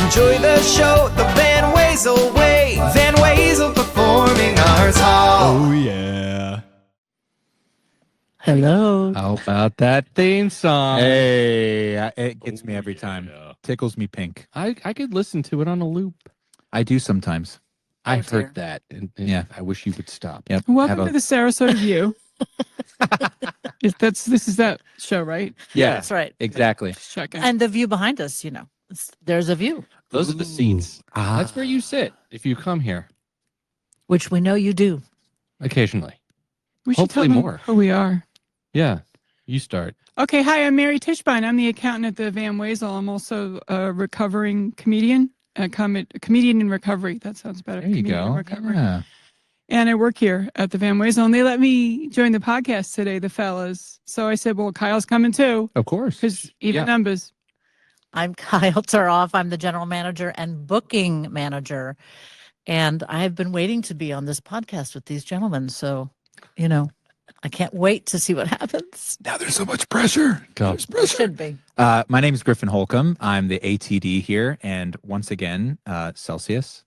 Enjoy the show the Van Wezel way. Van Wezel Performing Arts Hall. Oh, yeah. Hello. How about that theme song? Hey, it gets me every time. Yeah. Tickles me pink. I could listen to it on a loop. I do sometimes. I've dear. heard that. And Yeah. I wish you would stop. Yep. Welcome Have to the Sarasota View. This is that show, right? Yeah, That's right. exactly. Just checking. And the view behind us, there's a view, Those are the seats. Ah. That's where you sit if you come here which we know you do. occasionally. We should hopefully tell them more. who we are. Yeah. You start. Okay, hi, I'm Mary Tischbein. I'm the accountant at the Van Wezel. I'm also a recovering comedian, a comedian in recovery. That sounds better. There you Comedian in go. recovery. Yeah. And I work here at the Van Wezel, and they let me join the podcast today, the fellas. So I said, well, Kyle's coming too, Of course. because even Yeah. numbers. I'm Kyle Turoff. I'm the general manager and booking manager. And I've been waiting to be on this podcast with these gentlemen. So, I can't wait to see what happens. Now there's so much pressure. Go. There's It pressure. should be. My name is Griffin Holcomb. I'm the ATD here. And once again, Celsius.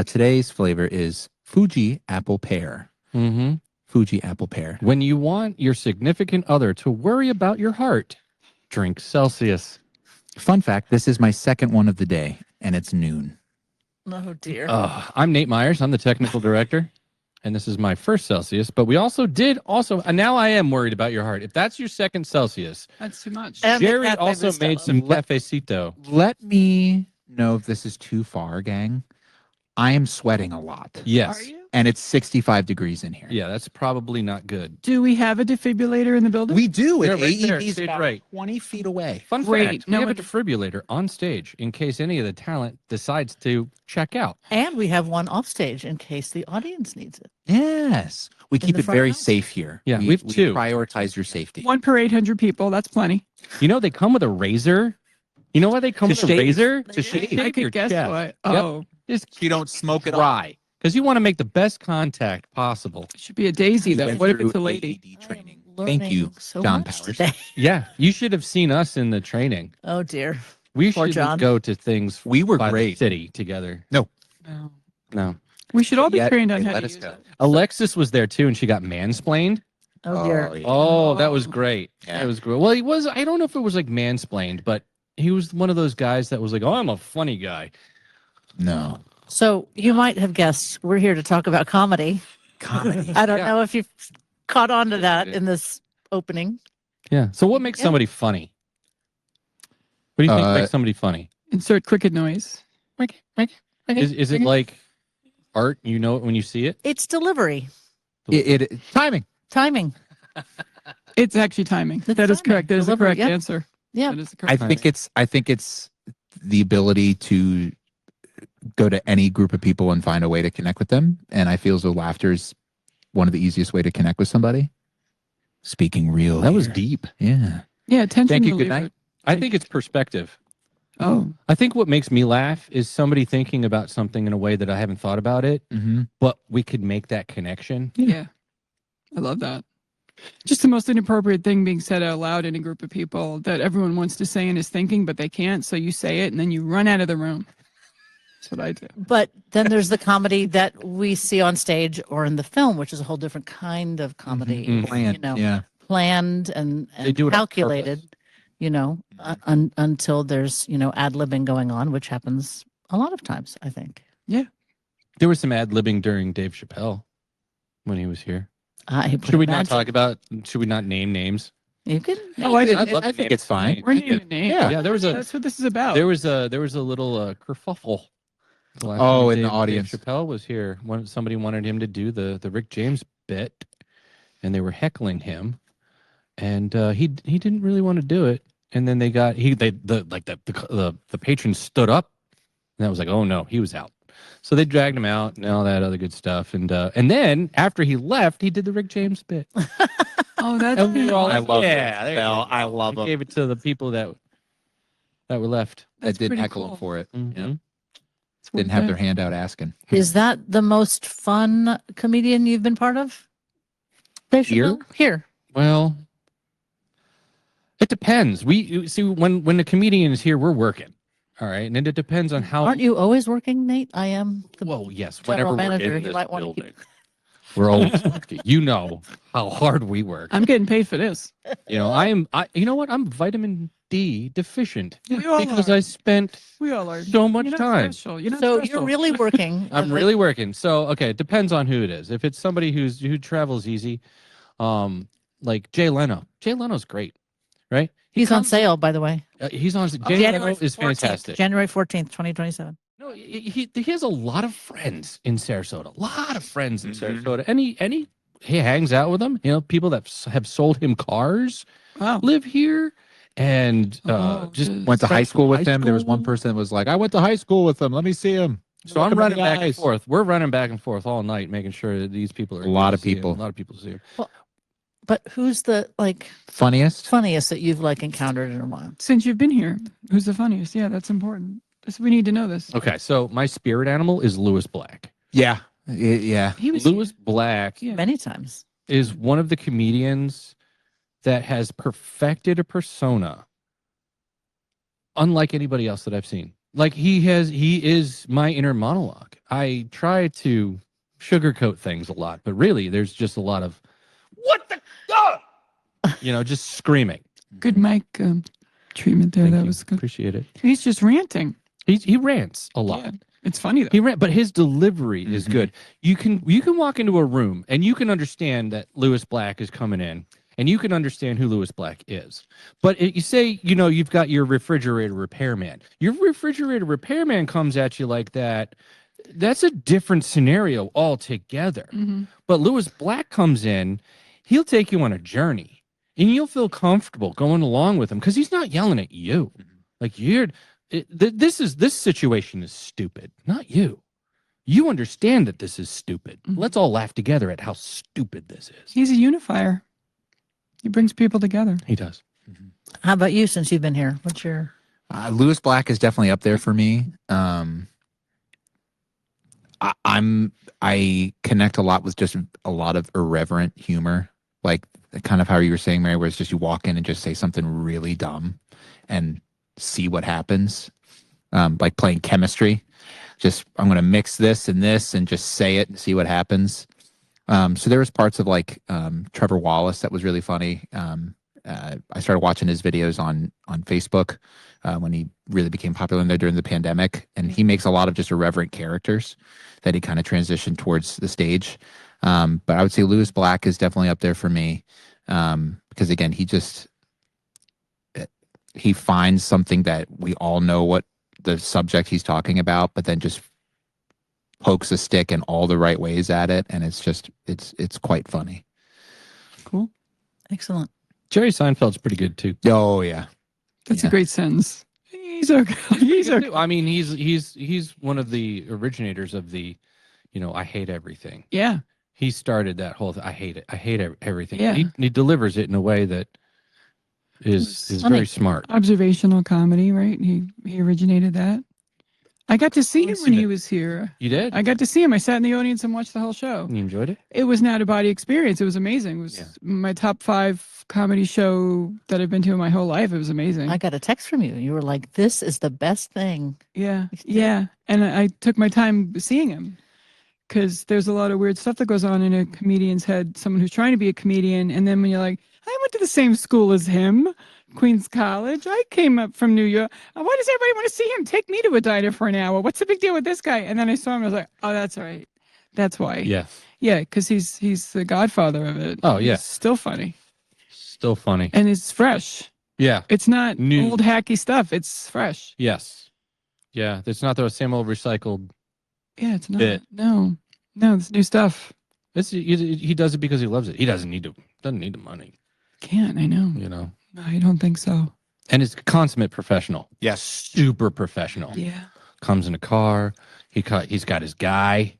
Today's flavor is Fuji apple pear. Mm-hmm. Fuji apple pear. When you want your significant other to worry about your heart, drink Celsius. Fun fact, this is my second one of the day, and it's noon. Oh, dear. I'm Nate Myers. I'm the technical director. And this is my first Celsius. But we also and now I am worried about your heart. If that's your second Celsius, That's too much. And the Jerry Cafe also Bustelo. made some cafecito. Let me know if this is too far, gang. I am sweating a lot. Yes. Are you? And it's 65 degrees in here. Yeah, that's probably not good. Do we have a defibrillator in the building? We do. Yeah, At right there, AED's stage about right. 20 feet away. Fun Great. fact, No we have a one- defibrillator on stage in case any of the talent decides to check out. And we have one off stage in case the audience needs it. Yes. We keep the it front very house? safe here. Yeah, we have two. prioritize your safety. One per 800 people. That's plenty. You know, they come with a razor. You know why they come To with a shave. razor? They To do. shave I your could guess chest. what. Yep. Oh, Just You don't smoke it dry. Because you want to make the best contact possible. it should be a daisy, though. Went What if through it's a lady? AED training. I am Thank you, learning so John much Powers. today. Yeah, you should have seen us in the training. Oh, dear. We Poor should John. go to things We were by the great. city together. No. No. We should all be Yet trained on they how let to us use go. it. Alexis was there too, and she got mansplained. Oh, dear. yeah. Oh, that was great. Yeah. It was great. Well, he was, I don't know if it was like mansplained, but he was one of those guys that was like, oh, I'm a funny guy. No. So you might have guessed we're here to talk about comedy. Comedy. I don't Yeah. know if you've caught on to that Yeah. in this opening. Yeah. So what makes Yeah. somebody funny? What do you think Uh, makes somebody funny? Insert cricket noise. Is it like art? You know it when you see it? It's delivery, Timing. timing. It's actually timing. It's That is timing. correct. That is the Delivery, correct yep. answer. Yeah. That is the I correct think it's the ability to go to any group of people and find a way to connect with them. And I feel as though laughter is one of the easiest way to connect with somebody. Speaking real. That was here. deep. Yeah. Yeah, attention. Thank you. Good reliever. night. I think it's perspective. Oh, I think what makes me laugh is somebody thinking about something in a way that I haven't thought about it, Mm-hmm. but we could make that connection. yeah. I love that. Just the most inappropriate thing being said out loud in a group of people that everyone wants to say and is thinking, but they can't. So you say it and then you run out of the room. That's what I do. But then there's the comedy that we see on stage or in the film, which is a whole different kind of comedy. Mhm. Planned. You know, Yeah. planned and They do it on calculated, until there's, ad-libbing going on, which happens a lot of times, I think. There was some ad-libbing during Dave Chappelle when he was here. I would Should we not imagine. talk about, should we not name names? You can. Oh, I I'd didn't. love I to think name it's fine. names. We're naming names. Yeah, there was a That's what this is about. there was a little kerfuffle. the last Oh, time in the Dave audience. Chappelle was here. Somebody wanted him to do the Rick James bit, and they were heckling him, and he didn't really want to do it. And then the patrons stood up, and I was like, oh no, he was out. So they dragged him out and all that other good stuff. And then after he left, he did the Rick James bit. Oh, that's And we were all I like, love yeah, it. there you Bell. go. I love He him. gave it to the people that were left. I That's didn't pretty heckle cool. him for it. Mhm. Yeah. It's Didn't worth have it. their hand out asking. Is that the most fun comedian you've been part of? Dave Here? Chappelle? Here. Well, it depends. We see when the comedian is here, we're working. All right, and then it depends on how. Aren't you always working, Nate? I am the Well, yes. general Whenever manager. we're in You this might want to building, keep. we're always working. You know how hard we work. I'm getting paid for this. You know, I. You know what? I'm vitamin D deficient We all because are. I spent We all are. so much You're not time. special. You're not So special. you're really working. I'm like, really working. So okay, it depends on who it is. If it's somebody who travels easy, like Jay Leno. Jay Leno's great, right? He's on comes- sale, by the way. He's on. Jay January Leno is 14th, fantastic. January 14th, 2027. No, he has a lot of friends in Sarasota. A lot of friends in Sarasota, and he hangs out with them. You know, people that have sold him cars Wow. live here, and just geez. Went to high school with high him. There was one school. person that was like, I went to high school with him. Let me see him. So I'm running back and forth. We're running back and forth all night, making sure that these people are A lot able of to see him. people. A lot of people see him. But who's the Funniest? funniest that you've encountered in a while? Since you've been here, who's the funniest? Yeah, that's important. We need to know this. Okay, so my spirit animal is Lewis Black. Yeah. Yeah. He was Lewis Black Yeah. Many times. is one of the comedians that has perfected a persona unlike anybody else that I've seen. Like he is my inner monologue. I try to sugarcoat things a lot, but really there's just a lot of what the just screaming. good mic treatment there. Thank That you. was good. Appreciate it. He's just ranting. He rants a lot. Yeah. It's funny though. He ran, but his delivery is Mhm. good. You can walk into a room and you can understand that Lewis Black is coming in, and you can understand who Lewis Black is. But you say, you've got your refrigerator repairman. Your refrigerator repairman comes at you like that. That's a different scenario altogether. Mhm. But Lewis Black comes in, he'll take you on a journey, and you'll feel comfortable going along with him because he's not yelling at you. Like this situation is stupid, not you. You understand that this is stupid. Mhm. Let's all laugh together at how stupid this is. He's a unifier. He brings people together. He does. How about you since you've been here? What's your Lewis Black is definitely up there for me. I connect a lot with just a lot of irreverent humor, like kind of how you were saying, Mary, where it's just you walk in and just say something really dumb and see what happens. Like playing chemistry. Just I'm going to mix this and just say it and see what happens. So there was parts of Trevor Wallace that was really funny. I started watching his videos on Facebook when he really became popular in there during the pandemic, and he makes a lot of just irreverent characters that he kind of transitioned towards the stage. But I would say Lewis Black is definitely up there for me because again, he finds something that we all know what the subject he's talking about, but then just pokes a stick in all the right ways at it, and it's quite funny. Cool. excellent? Jerry Seinfeld's pretty good too. Oh yeah. That's Yeah. a great sentence. He's okay. He's okay. I mean, he's one of the originators of the, I hate everything. Yeah. He started that whole. I hate it. I hate everything. Yeah. He delivers it in a way that is Funny. very smart. Observational comedy, right? He originated that. I got to see him when he was here. You did? I got to see him. I sat in the audience and watched the whole show. You enjoyed it? It was an out-of-body experience. It was amazing. It was Yeah. my top 5 comedy show that I've been to in my whole life. It was amazing. I got a text from you. You were like, "This is the best thing." Yeah, yeah. And I took my time seeing him because there's a lot of weird stuff that goes on in a comedian's head. Someone who's trying to be a comedian, and then when you're like, I went to the same school as him, Queens College. I came up from New York. Why does everybody want to see him? Take me to a diner for an hour. What's the big deal with this guy? And then I saw him. I was like, oh, that's all right. That's why. Yeah. Yeah, because he's the godfather of it. Oh, yeah. He's still funny Still funny. and it's fresh. Yeah. It's not New. old hacky stuff. It's fresh. Yes. Yeah. It's not the same old recycled. Yeah, it's not. Bit. No, it's new stuff. He does it because he loves it. He doesn't need the money. Can't. I know. I don't think so. And it's consummate professional. Yes. Super professional. Yeah. Comes in a car. He's got his guy.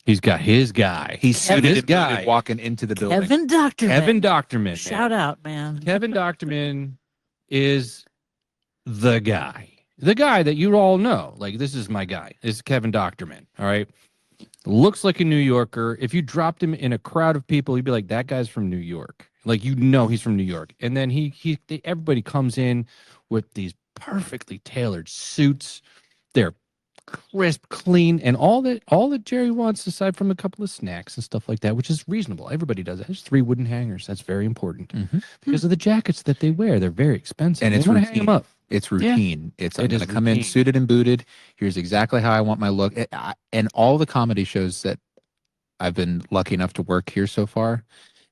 He's got his guy. He's Kevin- suited This and guy. booted walking into the building. Kevin Doctor. Kevin Doctorman. Shout out, man. Kevin Doctorman is the guy. The guy that you all know. Like, this is my guy. This is Kevin Doctorman. All right. Looks like a New Yorker. If you dropped him in a crowd of people, you'd be like, that guy's from New York. Like, he's from New York. And then everybody comes in with these perfectly tailored suits. They're crisp, clean, and all that Jerry wants, aside from a couple of snacks and stuff like that, which is reasonable. Everybody does it. There's 3 wooden hangers. That's very important because of the jackets that they wear. They're very expensive. And They it's want to hang them routine. up. It's routine. It's I'm It going is to come in routine. suited and booted. Here's exactly how I want my look. And all the comedy shows that I've been lucky enough to work here so far,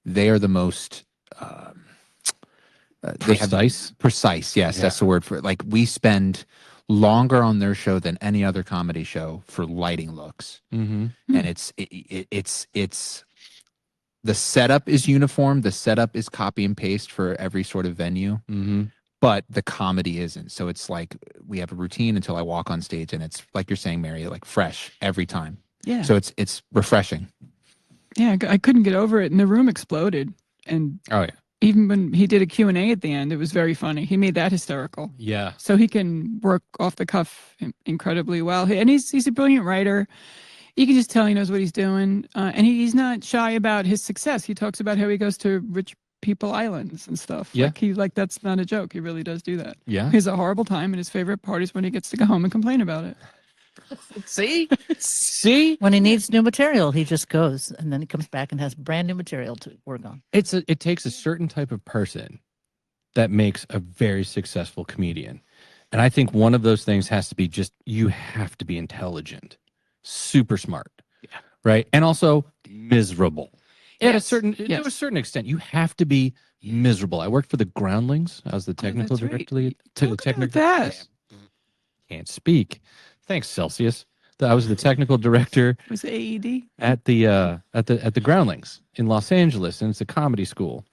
they are the most they have Precise? precise. Yes, that's the word for it. Like we spend longer on their show than any other comedy show for lighting looks, Mm-hmm. and it's the setup is uniform. The setup is copy and paste for every sort of venue. Mm-hmm. But the comedy isn't. So it's like we have a routine until I walk on stage, and it's like you're saying, Mary, like fresh every time. Yeah. So it's refreshing. Yeah, I couldn't get over it, and the room exploded. And Oh yeah. even when he did a Q&A at the end, it was very funny. He made that hysterical. Yeah. So he can work off the cuff incredibly well. And he's a brilliant writer. You can just tell he knows what he's doing. And he's not shy about his success. He talks about how he goes to rich people islands and stuff. Yeah. Like that's not a joke. He really does do that. Yeah. He has a horrible time, and his favorite part is when he gets to go home and complain about it. See? When he needs new material, he just goes and then he comes back and has brand new material to work on. It takes a certain type of person that makes a very successful comedian. And I think one of those things has to be just you have to be intelligent, super smart. Yeah. Right? And also miserable. At a Yes. certain to a certain extent, you have to be miserable. I worked for the Groundlings. I was the technical that's right. director. Talk about that. Can't speak. Thanks, Celsius. I was the technical director It was AED. at the Groundlings in Los Angeles, and it's a comedy school,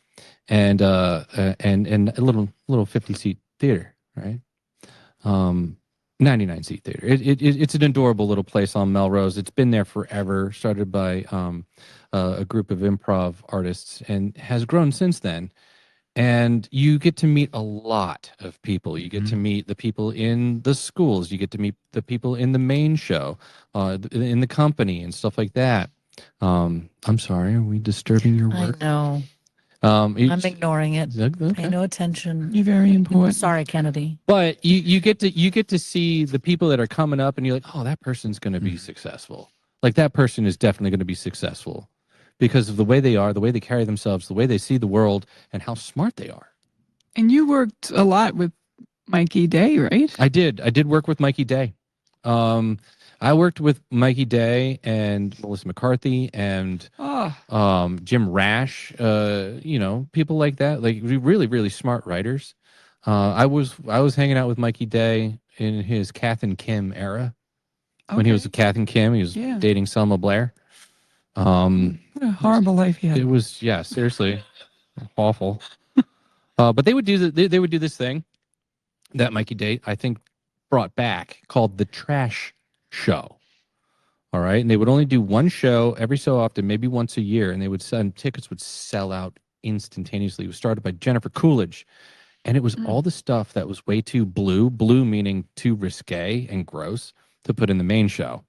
and a little 50-seat theater, right? 99-seat theater. It's an adorable little place on Melrose. It's been there forever. Started by a group of improv artists and has grown since then. And you get to meet a lot of people. You get to meet the people in the schools. You get to meet the people in the main show, in the company and stuff like that. I'm sorry, are we disturbing your I work? know. I'm I'm ignoring it. Pay Okay. no attention. You're very important. Sorry, Kennedy. But you get to see the people that are coming up, and you're like, oh, that person's going to be successful. Like that person is definitely going to be successful because of the way they are, the way they carry themselves, the way they see the world, and how smart they are. And you worked a lot with Mikey Day, right? I did work with Mikey Day. I worked with Mikey Day and Melissa McCarthy and Oh, Jim Rash, people like that, like really, really smart writers. I was hanging out with Mikey Day in his Kath and Kim era. When he was with Kath and Kim, he was dating Selma Blair. what a horrible life he had. It was seriously awful. But they would do they would do this thing that Mikey Day I think brought back called the Trash Show. All right, and they would only do one show every so often, maybe once a year, and they would send tickets would sell out instantaneously. It was started by Jennifer Coolidge, and it was all the stuff that was way too blue meaning too risque and gross to put in the main show.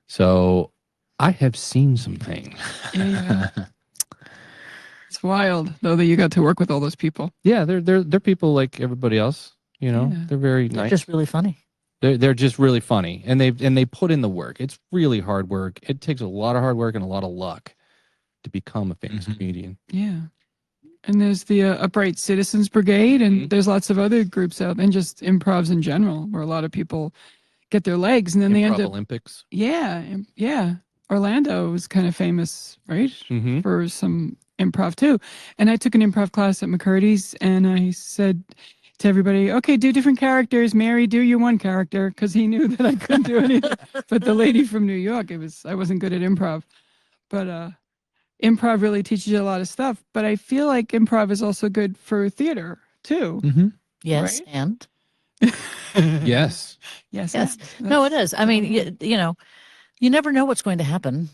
So I have seen some things. Yeah. It's wild though that you got to work with all those people. Yeah, they're people like everybody else. Yeah. They're very nice. Just really funny. They're just really funny, and they put in the work. It's really hard work. It takes a lot of hard work and a lot of luck to become a famous comedian. Yeah. And there's the Upright Citizens Brigade, and there's lots of other groups out, and just improvs in general, where a lot of people get their legs, and then they end Improv up. Olympics. Yeah. Orlando was kind of famous, right, Mm-hmm. for some improv too. And I took an improv class at McCurdy's, and I said to everybody, "Okay, do different characters. Mary, do your one character," because he knew that I couldn't do anything. But the lady from New York, I wasn't good at improv, but improv really teaches you a lot of stuff. But I feel like improv is also good for theater too. Mm-hmm. Yes, Right? and Yes. Yes. yes. No, it is. I mean, you never know what's going to happen.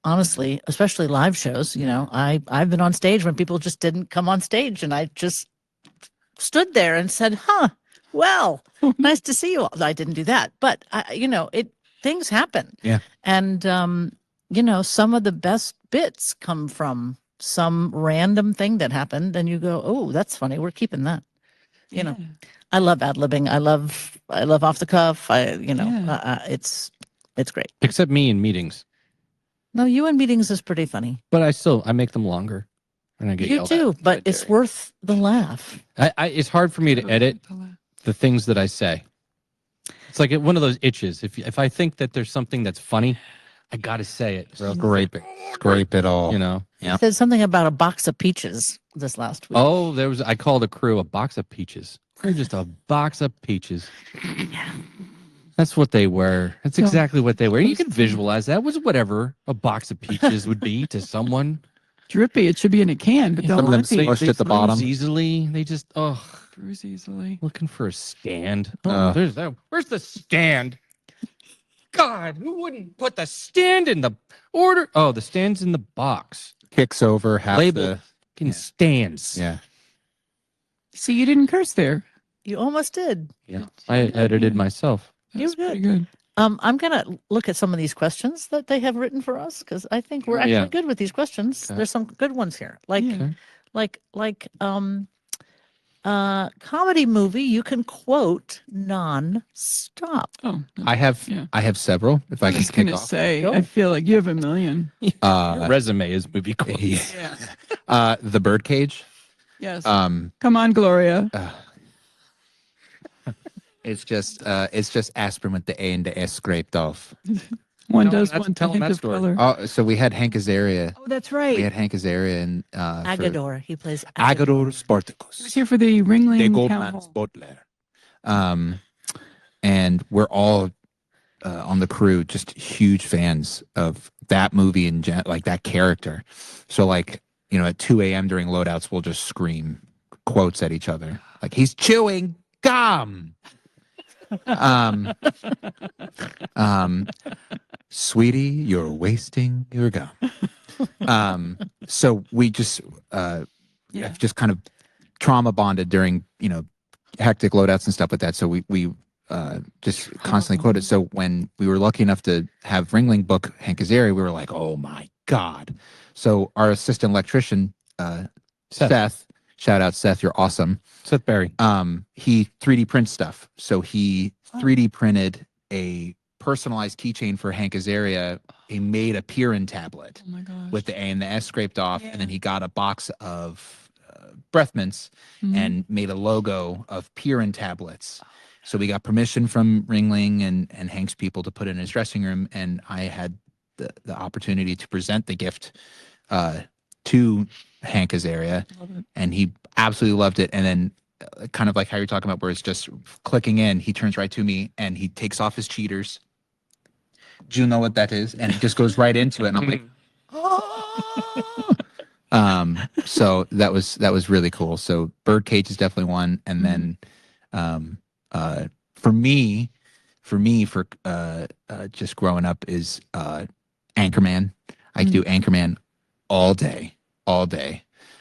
Honestly, especially live shows. I've been on stage when people just didn't come on stage, and I just stood there and said, "Huh, well, nice to see you all." I didn't do that, but things happen. Yeah. And some of the best bits come from some random thing that happened, and you go, "Oh, that's funny. We're keeping that." I love ad-libbing. I love off the cuff. Yeah. It's great. Except me in meetings, No, you in meetings is pretty funny. but I make them longer, and I get You yelled too, at. but it's worth the laugh. It's hard for me to edit the things that I say. It's like one of those itches. If I think that there's something that's funny, I got to say it. Or else Scrape it all. you know. Yeah. Said something about a box of peaches this last week. Oh, I called a crew a box of peaches. They're just a box of peaches. That's what they were. That's exactly what they were. You can visualize that. Was whatever a box of peaches would be to someone. Drippy. It should be in a can, but Some of them they'll smushed at the freeze bottom. easily. They just bruise easily. looking for a stand. There's that. Where's the stand? God, who wouldn't put the stand in the order? Oh, the stand's in the box. Kicks over half Label. the. Fucking stands. Yeah. See, you didn't curse there. You almost did. Yeah. I edited myself. You That's did. pretty good. I'm gonna look at some of these questions that they have written for us because I think we're Oh, actually yeah. good with these questions. Okay. There's some good ones here, like Yeah. comedy movie you can quote non-stop. Oh, I have Yeah. several. If I I can was kick gonna off. say, Go. I feel like you have a million. Your resume is movie quotes. Yeah. The Birdcage. Yes. Um, Come on, Gloria. it's just aspirin with the A and the S scraped off. One tell does him one tell to him hint that of story. color. Oh, so we had Hank Azaria. Oh, that's We right. had Hank Azaria and Agador. He plays Agador I was Spartacus. here for the De Ringling Town Goldman's Hall. Butler. And we're all on the crew just huge fans of that movie and like that character. So like, at 2 a.m. during loadouts, we'll just scream quotes at each other. Like, he's chewing gum. Sweetie, you're wasting your gum. So we just Yeah. have just kind of trauma bonded during, hectic loadouts and stuff like that. So we just constantly quoted. So when we were lucky enough to have Ringling book Hank Azaria, we were like, oh my God. So our assistant electrician, Seth, shout out Seth, you're awesome. Seth Berry. He 3D prints stuff. So he 3D printed a personalized keychain for Hank Azaria. He made a Pirin tablet Oh my gosh. with the A and the S scraped off, and then Yeah. he got a box of breath mints Mhm. and made a logo of Pirin tablets. So we got permission from Ringling and Hank's people to put it in his dressing room, and I had the opportunity to present the gift to Hank Azaria, Love it. and he absolutely loved it. And then kind of like how you're talking about where it's just clicking in, he turns right to me and he takes off his cheaters. Do you know what that is? And he just goes right into it, and I'm like, so that was really cool. So Birdcage is definitely one, and then for me for just growing up is Anchorman. I do Anchorman all day.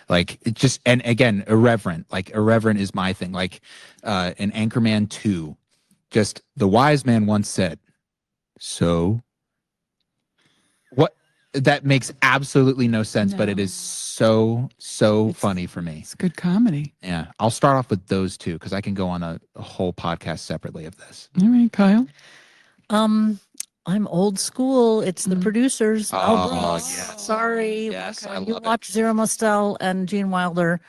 Like it just, and again, irreverent. Like irreverent is my thing. Like in Anchorman 2, just the wise man once said, so what? That makes absolutely no sense, but it No. is so funny for me. It's good comedy. Yeah, I'll start off with those two because I can go on a whole podcast separately of this. All right, Kyle. I'm old school. It's the producers. Oh, Mel Brooks. yes. Sorry. Yes, I You love it. watch Zero Mostel and Gene Wilder,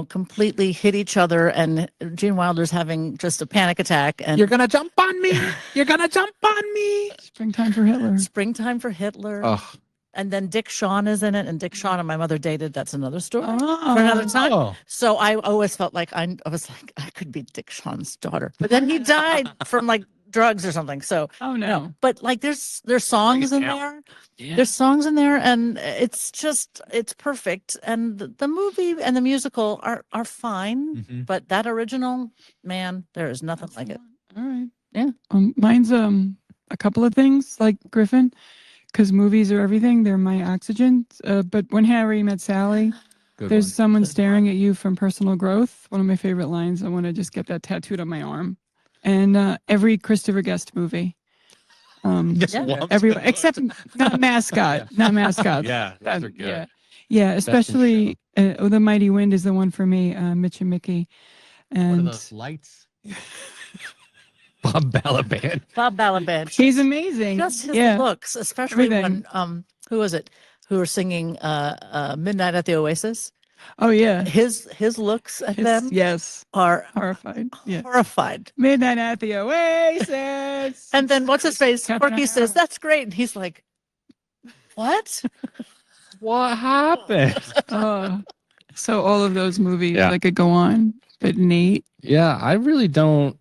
completely hit each other, and Gene Wilder's having just a panic attack. And You're gonna jump on me. You're gonna jump on me. Springtime for Hitler. Springtime for Hitler. Oh, And then Dick Shawn is in it, and Dick Shawn and my mother dated. That's another story. Oh. For another time. Oh, So I always felt like I was like, I could be Dick Shawn's daughter. But then he died from like drugs or something. So Oh no. but like there's songs in there. Yeah. There's songs in there, and it's perfect. And the movie and the musical are fine, mhm. but that original, man, there is nothing like it. All right. Yeah. Mine's a couple of things like Griffin, because movies are everything. They're my oxygen. But When Harry Met Sally, Good there's one. someone Good staring at you from Personal Growth. One of my favorite lines. I want to just get that tattooed on my arm. And every Christopher Guest movie. just Yeah. once. Everyone except not Mascot. Not Mascot. Yeah, those are good. Yeah, especially The Mighty Wind is the one for me. Mitch and Mickey. And lights? Bob Balaban. Bob Balaban. he's amazing. Just his yeah. looks, especially Everything. when who was it who were singing Midnight at the Oasis? Oh yeah. His looks at them Yes. are Horrified. Yeah. horrified. Midnight at the Oasis. And then what's his face? Catherine Corky says, O'Hara. "That's great." And he's like, "What?" What happened? So all of those movies, Yeah. I could go on, but Nate. Yeah, I really don't.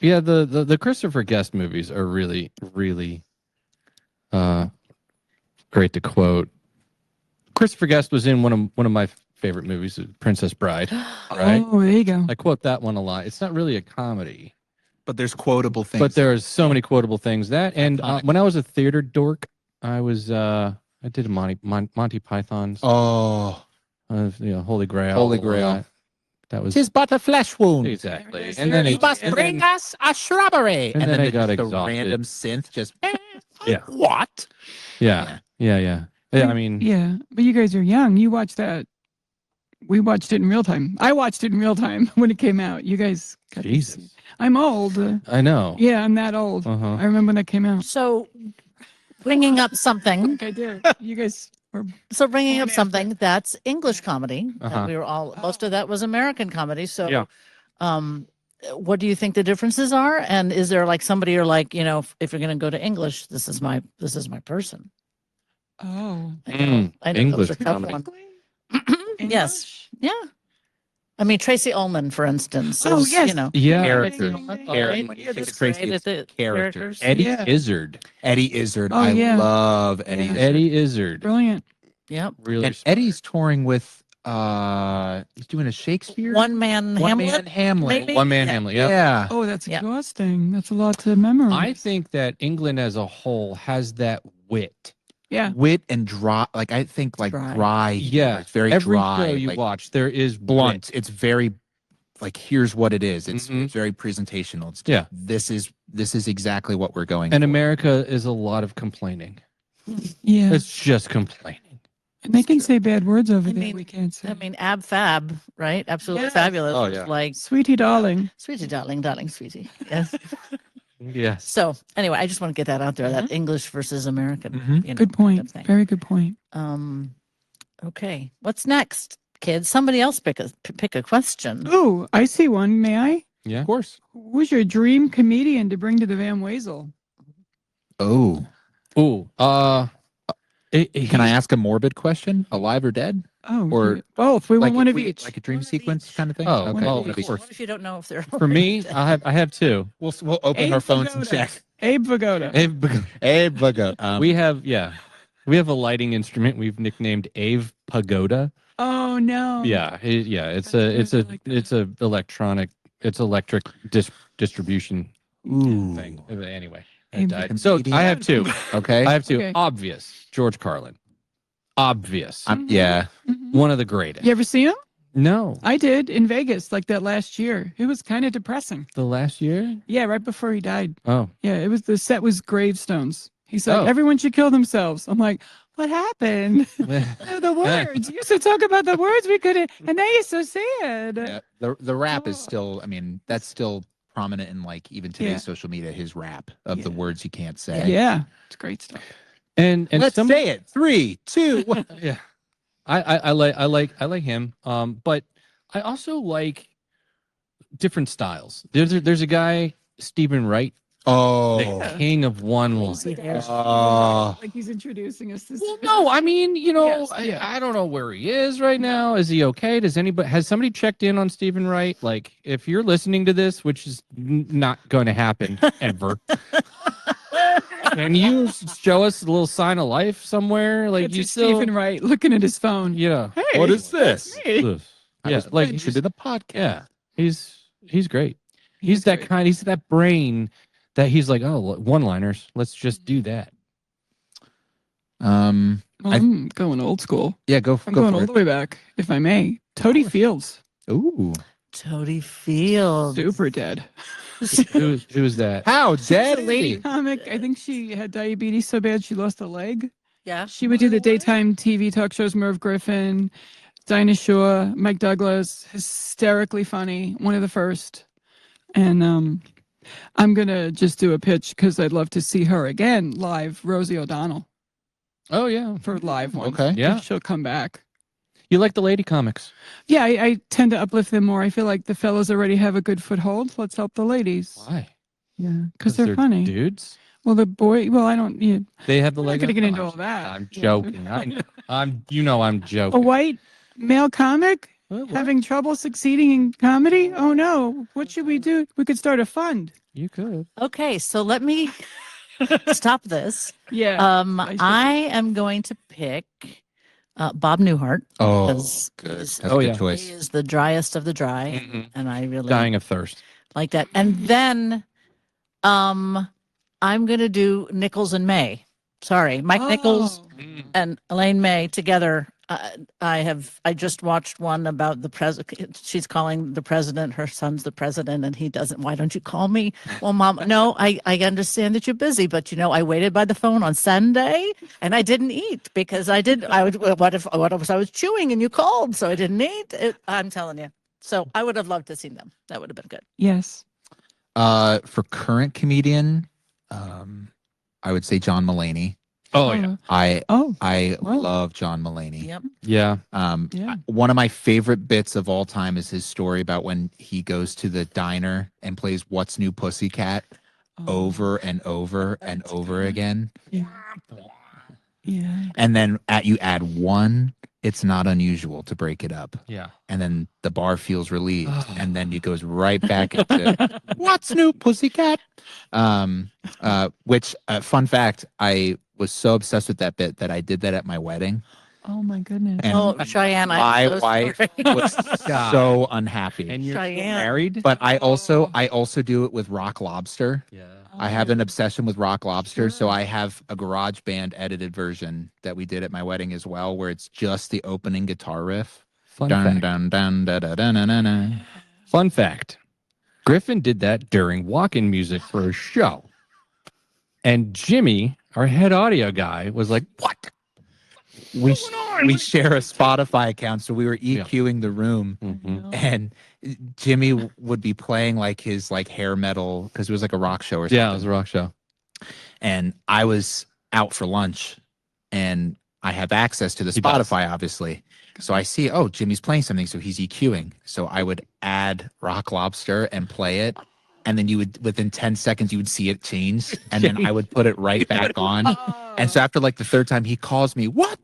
Yeah, the Christopher Guest movies are really, really great to quote. Christopher Guest was in one of my favorite movies, Princess Bride. Right? Oh, there you go. I quote that one a lot. It's not really a comedy, But there's quotable things. but there's so many quotable things. That and Iconic. when I was a theater dork, I did a Monty Python's Oh, Holy Grail. Holy all Grail. That. That was 'tis but a flesh wound. exactly. Yes, And then yes. it, Must and bring then- us a shrubbery. and then I the, got the exhausted. random synth just. Yeah. What? yeah. I mean, Yeah, but you guys are young. You watched that. We watched it in real time. I watched it in real time when it came out. You guys got to see Jesus. it. I'm old. I know. Yeah, I'm that old. Uh-huh. I remember when that came out. So, bringing up something. I did. You guys were. So bringing up Born after. something that's English comedy. That Uh-huh. we were all most of that was American comedy. So, Yeah. What do you think the differences are? And is there like somebody you're like, if you're going to go to English, this is my person. Oh. I know English those are tough comedy. ones. Yes. Yeah. I mean, Tracy Ullman, for instance. Oh, is, yes. Yeah. Characters. Right? Characters. When you think of Tracy, it's characters. Eddie Yeah. Izzard. Eddie Izzard. Oh, I yeah. love Eddie. Yeah. Izzard. Eddie Izzard. Brilliant. Yep. Really. And Eddie's touring with. He's doing a Shakespeare. One man One Hamlet. man Hamlet. maybe? One man Yeah. Hamlet. Yeah. Yeah. Oh, that's Yeah. exhausting. That's a lot to memorize. I think that England as a whole has that wit. Yeah. Wit and dry. Like I think like Dry. dry. Yeah. It's very Every dry. show you like, watch, there is blunt. wit. It's very like here's what it is. It's Mhm. it's very presentational. It's Yeah. This is exactly what we're going. And for. America is a lot of complaining. Yeah. It's just complaining. And they can say bad words over I there. mean- We can't say. I mean, ab fab, right? Absolutely Yes. fabulous. Oh, It's yeah. Like, Sweetie darling. sweetie, darling, sweetie. Yes. Yes. So anyway, I just want to get that out there, that English versus American. Mhm. Good point. thing. Very good point. Okay. What's next, kids? Somebody else pick a question. Oh, I see one. May I? Yeah. Of course. Who's your dream comedian to bring to the Van Wezel? Oh, Ooh. can I ask a morbid question? Alive or dead? Oh, Or- yeah. Both. We want Like one of we- each. like a dream One of sequence each. kind of thing. Oh, okay. oh, One of each. course. What if you don't know if they're For me, I have two. We'll open Abe our phones and Pagoda. check. Abe Pagoda. Hey, Buggo. We have a lighting instrument we've nicknamed Ave Pagoda. Oh no. Yeah, it's That's a good. I like that. it's a electric distribution Ooh. thing. Anyway, Abe it died. So Comedian. I have two. Okay. I have two. Okay. Obvious. George Carlin. Obvious. Yeah. Mhm. One of the greatest. You ever see him? No. I did in Vegas, like that last year. It was kind of depressing. The last year? Yeah, right before he died. Oh. Yeah, it was the set was gravestones. He's like, Oh. everyone should kill themselves. I'm like, what happened? The words. You used to talk about the words we couldn't, and now you're so sad. Yeah. The rap is Oh. still. I mean, that's still prominent in like even today's Yeah. social media. His rap of the Yeah. words you can't say. Yeah, it's great stuff. And Let's some, say it. 3, 2, 1. yeah. I like him. But I also like different styles. There's a guy, Stephen Wright, Oh. the king of one line. Oh. Like he's introducing us to. Well, no, I mean, Yes, yeah. I don't know where he is right now. Is he okay? Has somebody checked in on Stephen Wright? Like, if you're listening to this, which is not going to happen ever, can you show us a little sign of life somewhere? Like, It's you just still, Stephen Wright looking at his phone. yeah, Hey, What is this? hey. Ugh. I Yeah, was like mentioned in the podcast. yeah, he's great. He's that great. kind. He's that brain that he's like, oh, one-liners. Let's just do that. Well, I'm going old school. Yeah, go I'm go going for all it. the way back, if I may. Toady Fields, Ooh. Toady Field. super dead. Who's that? How She's a dead? lady comic. I think she had diabetes so bad she lost a leg. Yeah. She would do the daytime TV talk shows, Merv Griffin, Dinah Shore, Mike Douglas, hysterically funny, one of the first. And I'm going to just do a pitch because I'd love to see her again live, Rosie O'Donnell, Oh yeah. for a live one. Okay. Yeah. If she'll come back. You like the lady comics? Yeah, I tend to uplift them more. I feel like the fellas already have a good foothold. Let's help the ladies. Why? Yeah, because they're funny. Dudes. Well, the boy, well, I don't, yeah, They have the we're not leg. going to up? get into No, all that. I'm Yeah. joking. I'm A joking. white male comic What? having trouble succeeding in comedy? Oh no, what should we do? We could start a fund. You could. Okay, so let me stop this. Yeah. I am going to pick Bob Newhart. Oh, because good. he's- That's Oh, a good yeah. choice. He is the driest of the dry, Mhm. and I really Dying of thirst. like that. And then I'm going to do Nichols and May. Sorry, Mike Nichols and Elaine May together. I just watched one about the president. She's calling the president, her son's the president, and he doesn't. Why don't you call me? Well, Mom, no, I understand that you're busy, but I waited by the phone on Sunday and I didn't eat because I was chewing and you called, so I didn't eat. I'm telling you. So I would have loved to seen them. That would have been good. Yes. For current comedian, I would say John Mulaney. Oh yeah. I Well. love John Mulaney. Yep. Yeah. Yeah. One of my favorite bits of all time is his story about when he goes to the diner and plays What's New Pussycat over and over and That's over good. again. Yeah. Yeah. And then you add one, it's not unusual to break it up. Yeah. And then the bar feels relieved. And then it goes right back into What's New Pussycat? Which fun fact, I was so obsessed with that bit that I did that at my wedding. Oh my goodness. And Oh, Cheyenne, my I'm so wife sorry. was so unhappy. And you're Cheyenne. married? But I also do it with Rock Lobster. Yeah. I have an obsession with Rock Lobster, so Sure. I have a garage band edited version that we did at my wedding as well, where it's just the opening guitar riff. Fun Dun, fact. dun, dun, da, da, dun, dun, dun, dun. Fun fact. Griffin did that during walk-in music for a show. And Jimmy, our head audio guy, was like, "What? We share a Spotify account, so we were Yeah. EQing the room, Mhm. and Jimmy would be playing like his hair metal because it was like a rock show or something. Yeah, it was a rock show. And I was out for lunch, and I have access to the He does. Spotify, obviously. So I see, Jimmy's playing something, so he's EQing. So I would add Rock Lobster and play it, and then within 10 seconds, you would see it change, and then I would put it right back on. And so after like the third time, he calls me, what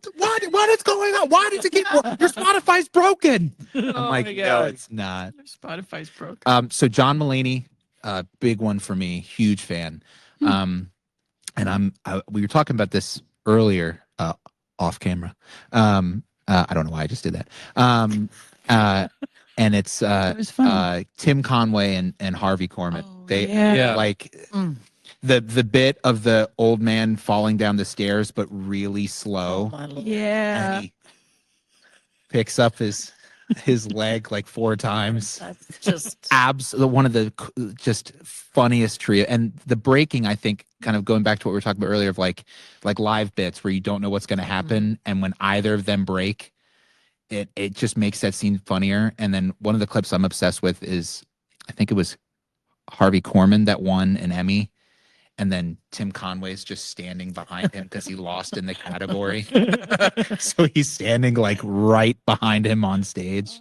is going on? Why did you keep, your Spotify's broken? I'm like, my no, God. it's not. Spotify's broke. So John Mulaney, big one for me, huge fan. And we were talking about this earlier, off camera. I don't know why I just did that. And it's It was fun. Tim Conway and Harvey Korman. Oh, They yeah. like Mm. the bit of the old man falling down the stairs, but really Oh, slow. my Lord. Yeah. And he picks up his leg like 4 times. That's just One of the just funniest trio. And the breaking, I think, kind of going back to what we were talking about earlier of like live bits where you don't know what's going to happen, and when either of them break, it just makes that scene funnier. And then one of the clips I'm obsessed with is, I think it was Harvey Korman that won an Emmy, and then Tim Conway's just standing behind him because he lost in the category. So he's standing like right behind him on stage.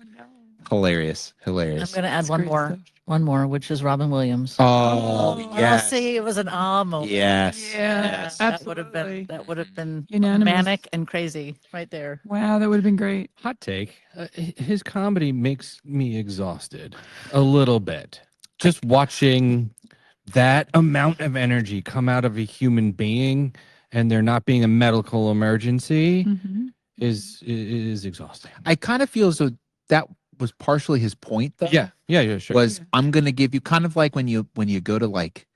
Hilarious. I'm going to add That's one great more, stuff. one more, which is Robin Williams. Oh, yes. See, it was an moment. Yes. Yeah, Yes. That would have absolutely. been Unanimous. manic and crazy right there. Wow, that would have been great. Hot take. His comedy makes me exhausted a little bit. Just watching that amount of energy come out of a human being and there not being a medical emergency Mhm. is exhausting. I kind of feel as though that was partially his point, though. Yeah, sure. Was I'm going to give you kind of like when you go to like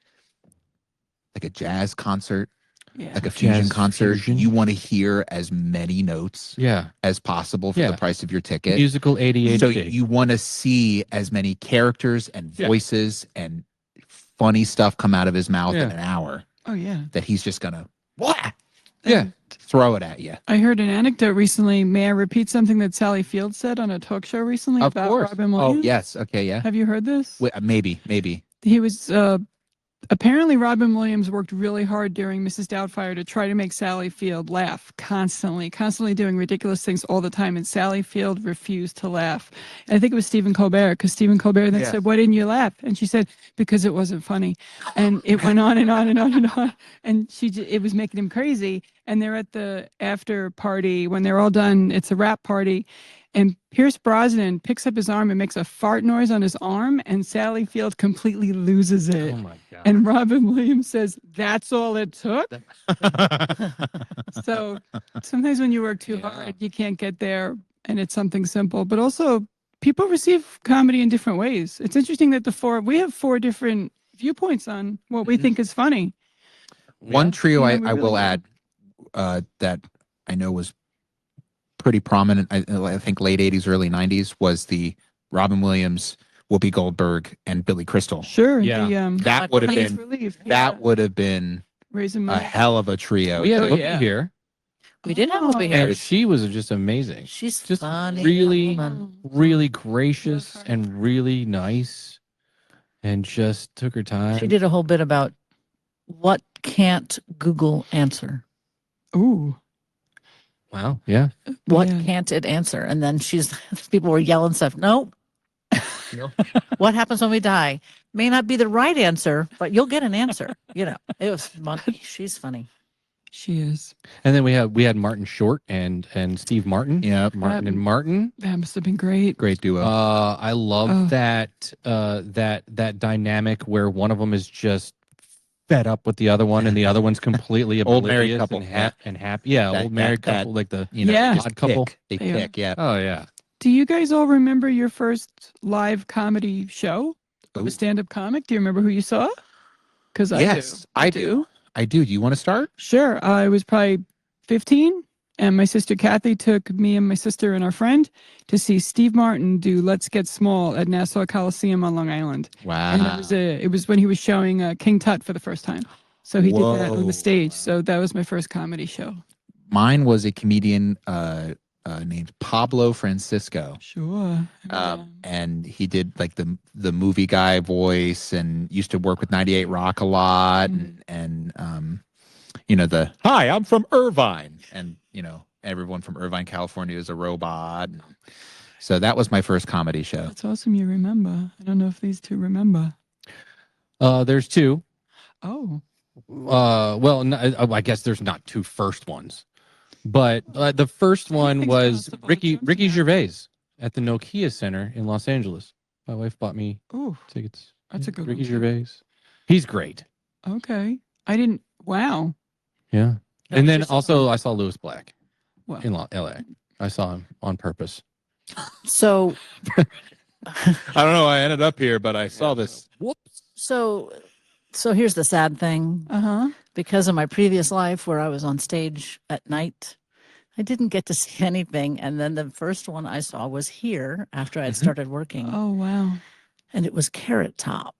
a jazz concert, Yeah. like a fusion Jazz concert, fusion? you want to hear as many notes Yeah, as possible for Yeah. the price of your ticket. musical ADHD. So you want to see as many characters and Yeah. voices and funny stuff come out of his mouth in Yeah. an hour Oh yeah. that he's just gonna what? Yeah. throw it at you. I heard an anecdote recently. May I repeat something that Sally Field said on a talk show recently Of about course. Robin Oh, Williams? yes. Okay, yeah. Have you heard this? Maybe. He was apparently Robin Williams worked really hard during Mrs. Doubtfire to try to make Sally Field laugh constantly doing ridiculous things all the time. And Sally Field refused to laugh. And I think it was Stephen Colbert, because Stephen Colbert then said, "Why didn't you laugh?" And she said, "Because it wasn't funny." And it went on and on and on and on. And it was making him crazy. And they're at the after party when they're all done. It's a wrap party. And Pierce Brosnan picks up his arm and makes a fart noise on his arm, and Sally Field completely loses it. Oh my god. And Robin Williams says, "That's all it took." So sometimes when you work too hard, you can't get there, and it's something simple. But also, people receive comedy in different ways. It's interesting that we have 4 different viewpoints on what we think is funny. One trio Yeah, we I really will do. add that I know was pretty prominent, I think late 80s, early 90s, was the Robin Williams, Whoopi Goldberg, and Billy Crystal. Sure. Yeah. That would have Comic been relief. that would have been Raising a money. hell of a trio. We had Oh, Whoopi yeah. here. We did have Oh. Whoopi And here. she was just amazing. She's just funny. really- woman. Really gracious and really nice. And just took her time. She did a whole bit about what can't Google answer. Ooh. Wow. Yeah. What Yeah. can't it answer? And then people were yelling stuff. Nope. What happens when we die? May not be the right answer, but you'll get an answer. It was funny. She's funny. She is. And then we had Martin Short and Steve Martin. Yeah, Martin and Martin. That must have been great. great duo. I love Oh. that dynamic where one of them is just fed up with the other one, and the other one's completely Old married oblivious couple, and happy. Yeah, That- old married that- couple, like the Yeah. Just odd couple. They Yeah. pick, yeah. Oh yeah. Do you guys all remember your first live comedy show of Ooh. a stand-up comic? Do you remember who you saw? Because Yes, I do. I do. Do you want to start? Sure. I was probably 15, and my sister Kathy took me and my sister and our friend to see Steve Martin do "Let's Get Small" at Nassau Coliseum on Long Island. Wow. And it was when he was showing King Tut for the first time. So he did that on Whoa. the stage. So that was my first comedy show. Mine was a comedian named Pablo Francisco. Sure. And he did like the movie guy voice, and used to work with 98 Rock a lot, and the "Hi, I'm from Irvine," and everyone from Irvine, California is a robot. So that was my first comedy show. That's awesome. You remember. I don't know if these two remember. There's 2. Oh. Well, I guess there's not 2 first ones, but the first one Anything's was possible. Ricky Something Gervais at the Nokia Center in Los Angeles. My wife bought me Ooh. tickets. That's a good Ricky one. Gervais. He's great. Okay. I didn't. Wow. Yeah. That And was then your also I saw Lewis Black Wow. in LA. I saw him on purpose. So, I don't know. I ended up here, but I saw this. Whoops. so here's the sad thing. Uh-huh. Because of my previous life where I was on stage at night, I didn't get to see anything. And then the first one I saw was here after I'd started working, Oh, wow. and it was Carrot Top.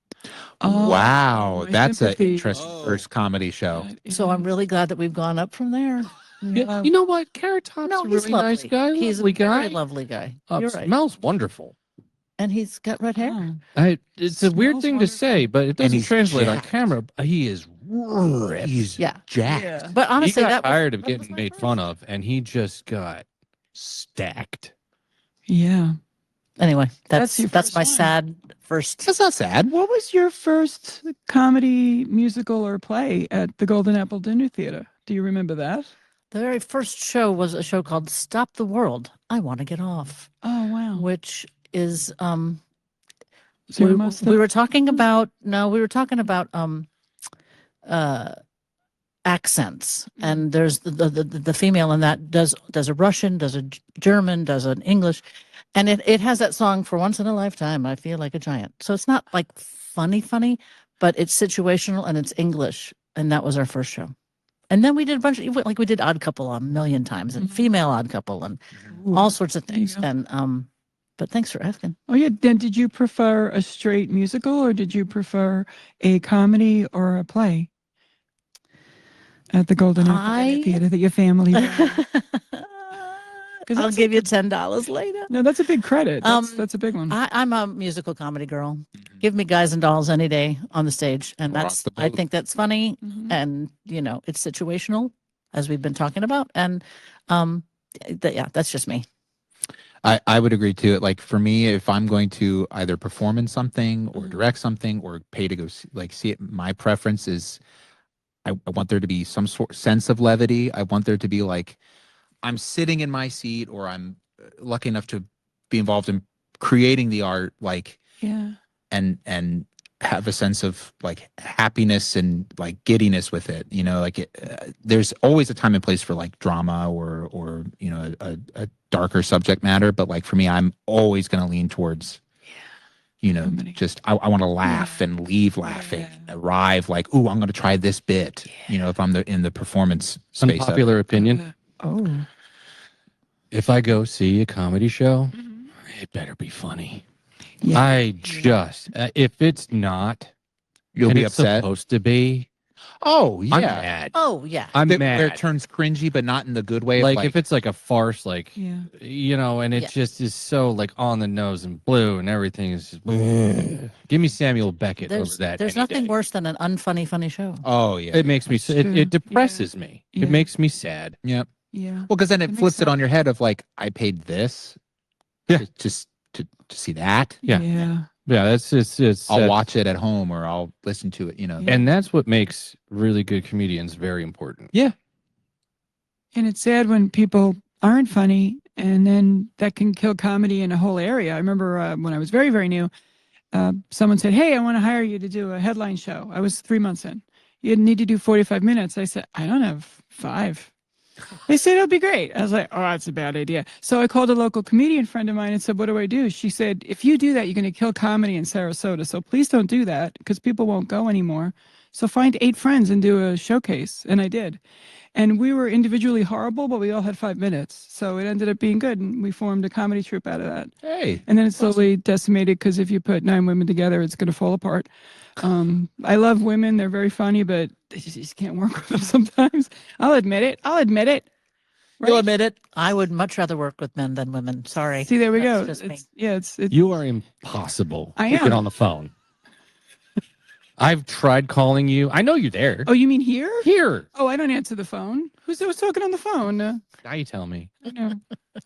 Oh, Wow, my that's an sympathy. interesting first comedy show. That So I'm is- really glad that we've gone up from there. Yeah, you know what? Carrot Top's No, a he's really lovely. nice guy. He's Lovely a very guy. lovely guy. Uh, You're right. Smells wonderful. And he's got red hair. Oh. It's a weird Smells thing to say, but it And doesn't he's translate on jacked. camera. He is ripped. He's Yeah. jacked. Yeah. But honestly, he got that tired of that was getting my made first. fun of, and he just got stacked. Yeah. Anyway, That's that's your that's first my line. sad first. That's not sad. What was your first comedy, musical, or play at the Golden Apple Dinner Theater? Do you remember that? The very first show was a show called Stop the World. I Want to Get Off, Oh, wow. which is Cinema stuff? we were talking about accents, and there's the female in that does a Russian, does a German, does an English, and it has that song "For Once in a Lifetime I Feel Like a Giant." So it's not like funny, but it's situational and it's English, and that was our first show. And then we did a bunch of, like we did Odd Couple a million times, and Mhm. Female Odd Couple, and Ooh. all sorts of There you things. go. And but thanks for asking. Oh, yeah. Then did you prefer a straight musical, or did you prefer a comedy or a play? at the Golden Apple Theater that your family. I'll give you $10 later. No, that's a big credit. That's a big one. I'm a musical comedy girl. Give me guys and dolls any day on the stage, and Rock that's the I boat. think that's funny, Mhm. and it's situational, as we've been talking about, and that's just me. I would agree too. Like for me, if I'm going to either perform in something or direct something or pay to go see it, my preference is I want there to be some sort sense of levity. I want there to be like I'm sitting in my seat or I'm lucky enough to be involved in creating the art, like Yeah. and have a sense of like happiness and like giddiness with it. There's always a time and place for like drama or a darker subject matter, but like for me, I'm always going to lean towards Comedy. just I want to laugh and leave laughing, arrive like, ooh, I'm going to try this bit. If I'm in the performance space. of it. Unpopular opinion. Oh. If I go see a comedy show, Mhm. it better be funny. Yeah. If it's not, You'll and be it's upset. supposed to be, Oh yeah, I'm mad. Oh yeah, I'm Where mad. it turns cringy, but not in the good way. Like, Of if it's like a farce, like Yeah. and it Yeah. just is so like on the nose and blue, and everything is just. Give me Samuel Beckett over that. there's any nothing day. worse than an unfunny funny show. oh yeah, It makes me. That's It true. depresses me. Yeah. It makes me sad. Yep. Yeah. Well, because then it That flips makes it on your head of like, I paid this, Yeah. to see that. Yeah. Yeah. Yeah, it's. I'll watch it at home or I'll listen to it. Yeah. And that's what makes really good comedians very important. And it's sad when people aren't funny, and then that can kill comedy in a whole area. I remember when I was very, very new, someone said, "Hey, I want to hire you to do a headline show." I was 3 months in. You need to do 45 minutes. I said, "I don't have 5." They said, "It'll be great." I was like, "Oh, that's a bad idea." So I called a local comedian friend of mine and said, "What do I do?" She said, "If you do that, you're going to kill comedy in Sarasota. So please don't do that because people won't go anymore. So find 8 friends and do a showcase." And I did. And we were individually horrible, but we all had 5 minutes. So it ended up being good. And we formed a comedy troupe out of that. Hey, And then it slowly decimated because if you put 9 women together, it's going to fall apart. I love women. They're very funny, but they just can't work with them sometimes. I'll admit it. You'll Right? admit it. I would much rather work with men than women. Sorry. See, there we That's go. just me. It's You are impossible I to get am. on the phone. I've tried calling you. I know you're there. Oh, you mean here? Here. Oh, I don't answer the phone. Who's talking on the phone? Now you tell me. I know.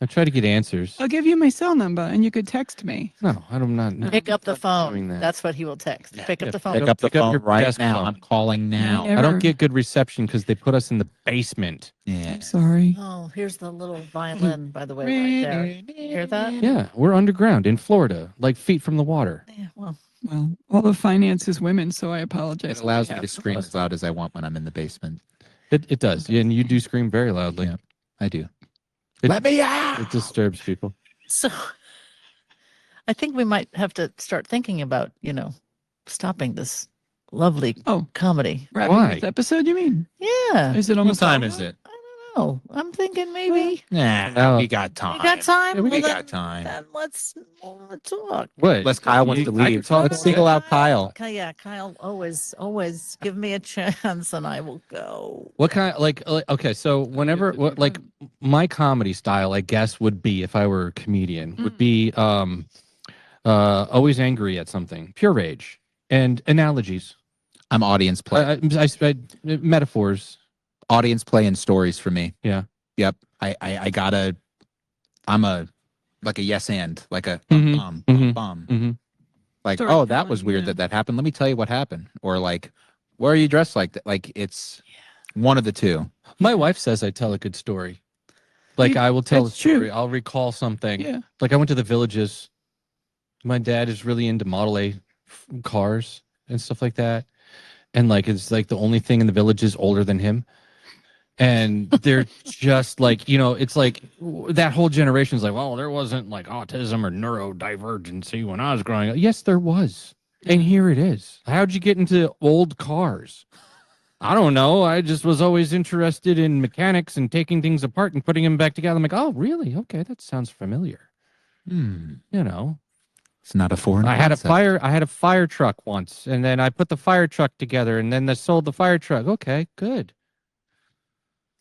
I try to get answers. I'll give you my cell number and you could text me. No, I'm not. Pick up the doing phone. that. That's what he will text. Pick up the phone. pick up the Pick up phone your right desk now. phone. I'm calling now. Yeah. I don't Ever. get good reception because they put us in the basement. Yeah. I'm sorry. Oh, here's the little violin, by the way, right there. You hear that? Yeah, we're underground in Florida, like feet from the water. Yeah, well, Well, all the finance is women, so I apologize. It allows me on to behalf scream of as loud as I want when I'm in the basement. It does, and you do scream very loudly. Yeah. I do. It- Let me out. It disturbs people. so I think we might have to start thinking about, stopping this lovely Oh. comedy. Wrapping Why? this episode, you mean? Yeah. Is it What almost time over? is it? I don't know. I'm thinking maybe Nah, No. we got time. we got time. Yeah, we Well, got then- time. Then let's talk. What? Unless Kyle wants to I can leave. talk Let's all single day. out Kyle. Yeah, Kyle, always give me a chance and I will go. What kind? Okay, so whenever, like, my comedy style, I guess, would be if I were a comedian, would be always angry at something, pure rage, and analogies, I'm audience play. metaphors. Audience play and stories for me. Yeah. Yep. I'm a like a yes and like a Mhm. bum Mhm. bum. Mm-hmm. Like, Storytelling, oh, that was weird yeah. that happened. Let me tell you what happened. Or like, why are you dressed like that? Like it's one of the two. My wife says I tell a good story. Like, I will tell a That's true. story. I'll recall something. Yeah. Like, I went to the Villages. My dad is really into Model A cars and stuff like that. And like, it's like the only thing in the village is older than him. And they're just like, it's like that whole generation's like, well, there wasn't like autism or neurodivergency when I was growing up. Yes, there was. And here it is. How'd you get into old cars? I don't know. I just was always interested in mechanics and taking things apart and putting them back together. I'm like, oh, really? Okay, that sounds familiar. It's not a foreign. I had a concept. fire truck once, and then I put the fire truck together, and then I sold the fire truck. Okay, good.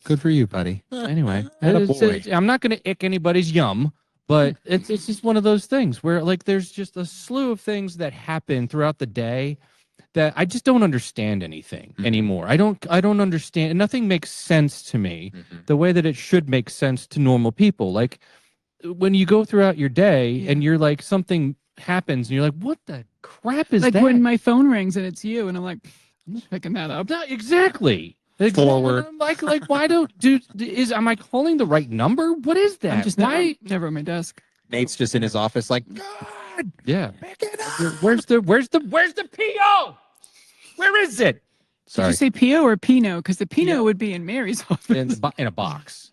Good for you, buddy. Anyway, Attaboy. I'm not going to ick anybody's yum, but it's just one of those things where like there's just a slew of things that happen throughout the day that I just don't understand anything anymore. I don't understand. Nothing makes sense to me the way that it should make sense to normal people. Like when you go throughout your day and you're like something happens and you're like, what the crap is Like that? when my phone rings and it's you, and I'm like, I'm just picking that up. No, exactly. Forward. I'm like why am I calling the right number? What is that? I'm just why? never on my desk. Nate's just in his office, like, God, Yeah. pick it up. Where's the PO? Where is it? Did Sorry. you say Pio or Pino? Because the Pino Pio. would be in Mary's office. In a box.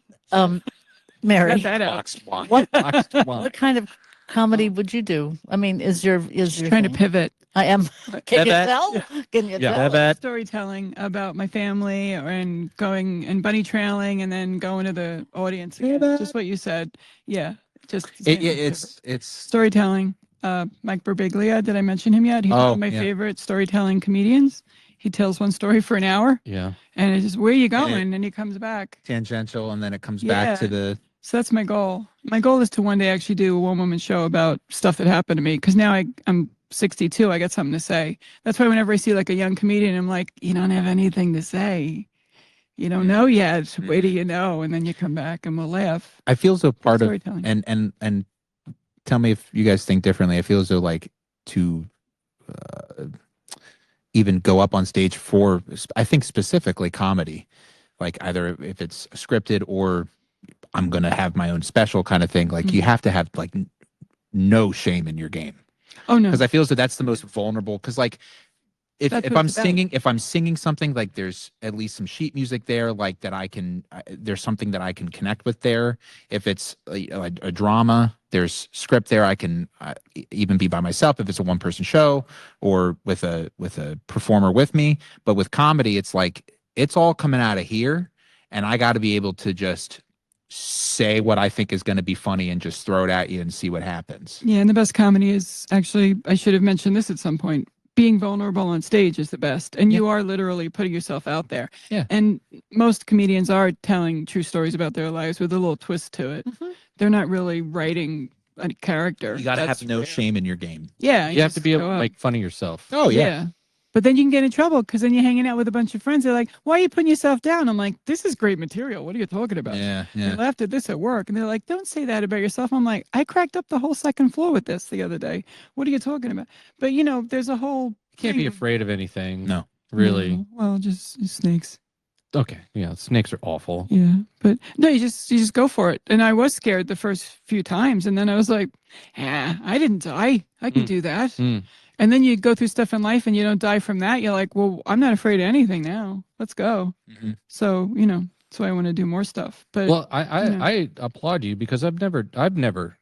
Mary, Cut that out. Box one. Boxed one. what kind of comedy would you do? I mean, is your Trying to thing? pivot. I am. Can you Pivot. tell? Can you Yeah. tell? Pivot. Storytelling about my family and going and bunny trailing and then going to the audience again. Pivot. Just what you said. Yeah. Just It's storytelling. Mike Birbiglia, did I mention him yet? He's one Oh, of my yeah. favorite storytelling comedians. He tells one story for an hour Yeah. and it's just, where are you it- going? And he comes back. tangential, and then it comes Yeah. back to the. So that's my goal. My goal is to one day actually do a one-woman show about stuff that happened to me. Because now I'm 62. I got something to say. That's why whenever I see like a young comedian, I'm like, you don't have anything to say. You don't know yet. Wait till you know, and then you come back and we'll laugh. I feel so part of, Storytelling. and tell me if you guys think differently. I feel as though like to even go up on stage for, I think specifically comedy, like either if it's scripted or I'm going to have my own special kind of thing. Like you have to have like no shame in your game. Oh no. Because I feel as though that's the most vulnerable. Because like if That's if what I'm it's about. singing, if I'm singing something, like there's at least some sheet music there, like that I can. There's something that I can connect with there. If it's a drama, there's script there. I can even be by myself if it's a one person show or with a performer with me. But with comedy, it's like it's all coming out of here, and I got to be able to just say what I think is going to be funny and just throw it at you and see what happens. Yeah, and the best comedy is actually, I should have mentioned this at some point. Being vulnerable on stage is the best. And you are literally putting yourself out there. Yeah. And most comedians are telling true stories about their lives with a little twist to it. They're not really writing a character. You got to That's have no rare. shame in your game. Yeah. You have to just be able go to up. make fun of yourself. Oh yeah. But then you can get in trouble because then you're hanging out with a bunch of friends. They're like, why are you putting yourself down? I'm like, this is great material. What are you talking about? Yeah. I Yeah. laughed at this at work. And they're like, don't say that about yourself. I'm like, I cracked up the whole second floor with this the other day. What are you talking about? But, you know, there's a whole. You can't be thing of- afraid of anything. No. Really. No, well, just snakes. Okay. Yeah. Snakes are awful. Yeah. But no, you just go for it. And I was scared the first few times. And then I was like, I didn't die. I can do that. Mm. And then you go through stuff in life and you don't die from that. You're like, well, I'm not afraid of anything now. Let's go. Mhm. So, you know, that's why I want to do more stuff. But Well, I applaud you because I've never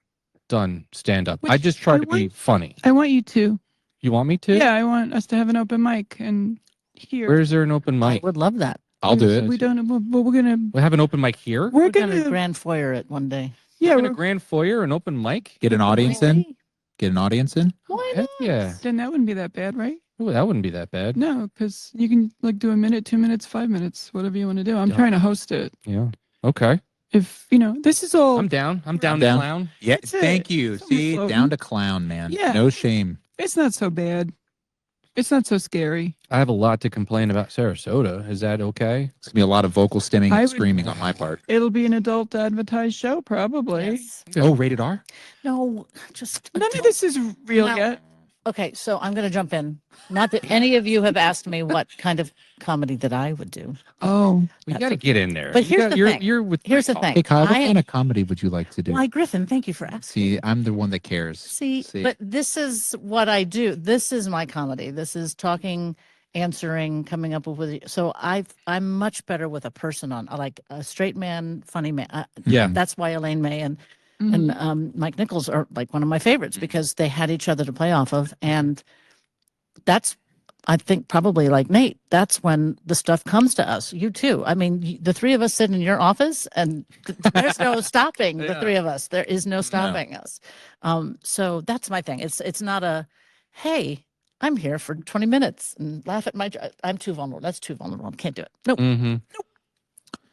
done stand up. I Which just try I to be want- funny. I want you to. You want me to? Yeah, I want us to have an open mic and here. Where is there an open I mic? would love that. I'll do it. We don't. Well, we're gonna. We have an open mic here. We're We're going gonna. to grand foyer it one day. Yeah. in a We're, grand foyer, an open mic. Get an audience in. Get an audience in. Why Heck not? yeah. then that wouldn't be that bad, right? Ooh, that wouldn't be that bad. No, because you can like do a minute, 2 minutes, 5 minutes, whatever you want to do. I'm Yeah. trying to host it. Yeah. Okay. If you know, this is all. I'm down. I'm down. to clown. Yeah. That's it. Thank you. Something See, floating. down to clown, man. Yeah. No shame. It's not so bad. It's not so scary. I have a lot to complain about Sarasota. Is that okay? It's gonna be a lot of vocal stimming I and would- screaming on my part. It'll be an adult advertised show, probably. Yes. Oh, rated R. No, just None of this is real No. yet. Okay, so I'm going to jump in. Not that any of you have asked me what kind of comedy that I would do. Oh, We That's got to a- get in there. But You here's the thing. You're with. Here's the Kyle. thing. Hey Kyle, what I- kind of comedy would you like to do? Why, Griffin, thank you for asking. See, I'm the one that cares. See, but this is what I do. This is my comedy. This is talking, answering, coming up with. So I'm much better with a person on, like a straight man, funny man. Yeah. That's why Elaine May and mhm. Mike Nichols are like one of my favorites because they had each other to play off of, and that's. I think probably like Nate, that's when the stuff comes to us. You too. I mean, the three of us sit in your office and there's no stopping the Yeah. three of us. There is no stopping us. So that's my thing. It's not a, hey, I'm here for 20 minutes and laugh at I'm too vulnerable. That's too vulnerable. I can't do it. Nope. Mm-hmm.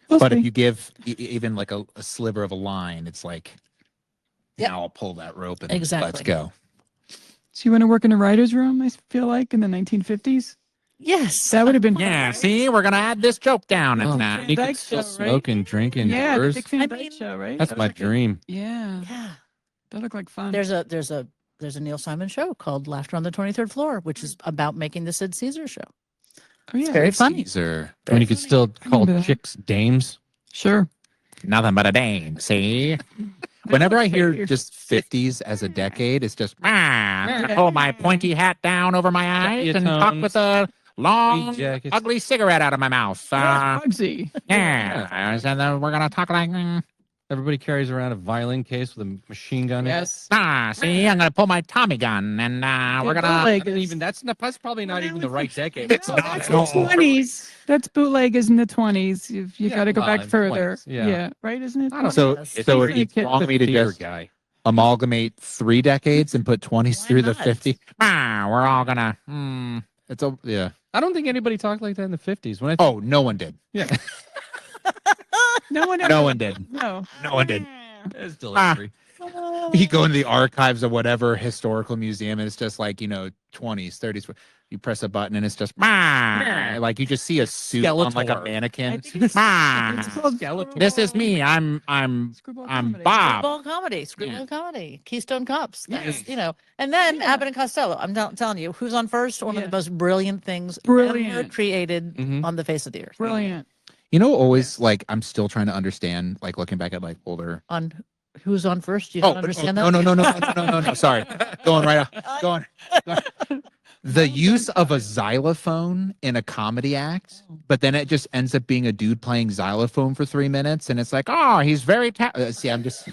We'll But if see. you give even like a sliver of a line, it's like, Yep. now I'll pull that rope and Exactly. let's go. So you want to work in a writer's room, I feel like, in the 1950s? Yes. That would have been fun, Yeah, right? see, we're gonna add this joke down. Oh, And, you Dyke could still show, right? smoke and drink Yeah, the indoors. Dick Van I Dyke mean, show, right? That's That my was like dream. Yeah, Yeah. that looked like fun. There's a Neil Simon show called Laughter on the 23rd Floor, which is about making the Sid Caesar show. Oh yeah, very funny. Caesar. When you could still call remember that. chicks dames. sure. Nothing but a dame, see? Whenever I hear Fair. just 50s as a decade, it's just, I'm Yeah. gonna pull my pointy hat down over my eyes and talk Diatoms, with a long, tweed jackets. ugly cigarette out of my mouth. Bugsy. Yeah, and then we're gonna talk like, Everybody carries around a violin case with a machine gun. Yes. see, I'm gonna pull my Tommy gun, and we're gonna. That's probably not even the right decade. It's No, not that's at all. the 20s. That's bootleggers in the 20s. You Yeah, got to go well, back in further. 20s, yeah. Right, isn't it? I don't So, Yes. so It's it's like wrong for me to theater just guy. amalgamate 3 decades and put 20s Why through the not? 50s. We're all gonna. It's a yeah. I don't think anybody talked like that in the 50s. When I Oh, no one did. yeah, No one ever. No one did. No. No one did. it's delivery. You go into the archives of whatever historical museum, and it's just like 20s, 30s. You press a button, and it's just like you just see a suit on like a Skeletor. mannequin. I think it's called Skeleton. This is me. I'm Screwball I'm comedy. Bob. Screwball comedy, Keystone Cops. Yeah. That's, and then Yeah. Abbott and Costello. I'm telling you, who's on first? One of Yeah. the most brilliant things ever Brilliant. created Mhm. on the face of the earth. Brilliant. Always like I'm still trying to understand, like looking back at like older. On who's on first? You don't understand that? No. Sorry, going right off. Going. The use of a xylophone in a comedy act, but then it just ends up being a dude playing xylophone for 3 minutes, and it's like, oh, he's very see. I'm just.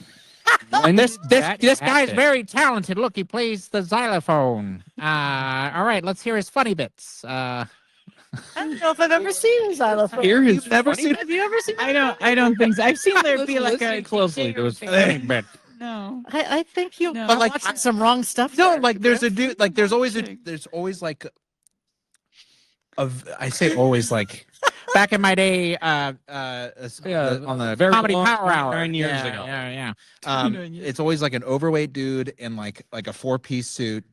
When This did that this guy's happen? very talented. Look, he plays the xylophone. All right, let's hear his funny bits. I don't know if I've ever seen a xylophone. Hear his You've never funny seen- Have you ever seen? I don't think so. I've seen there be like a Listen closely to his thing. funny bit. No. I think you No. are But, like, watching some wrong stuff. No, there. like there's a dude, like there's always like I say always like back in my day, Yeah, on the very comedy long, power hour 9 years Yeah, ago. Yeah. 9 years. It's always like an overweight dude in like a 4-piece suit.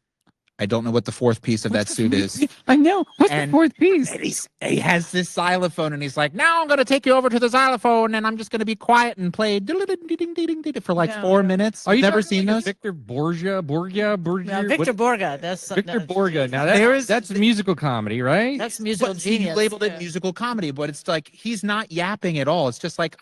I don't know what the 4th piece of that suit is. I know. What's And- the 4th piece? And he has this xylophone, and he's like, "Now I'm going to take you over to the xylophone, and I'm just going to be quiet and play for like No, 4 no. minutes." Are you Never talking seen like a those? Victor Borgia? Yeah, Victor What- Borga. That's Victor no, Borga. Now There is- that's musical comedy, right? That's musical But see, you genius. labeled it Yeah. musical comedy, but it's like he's not yapping at all. It's just like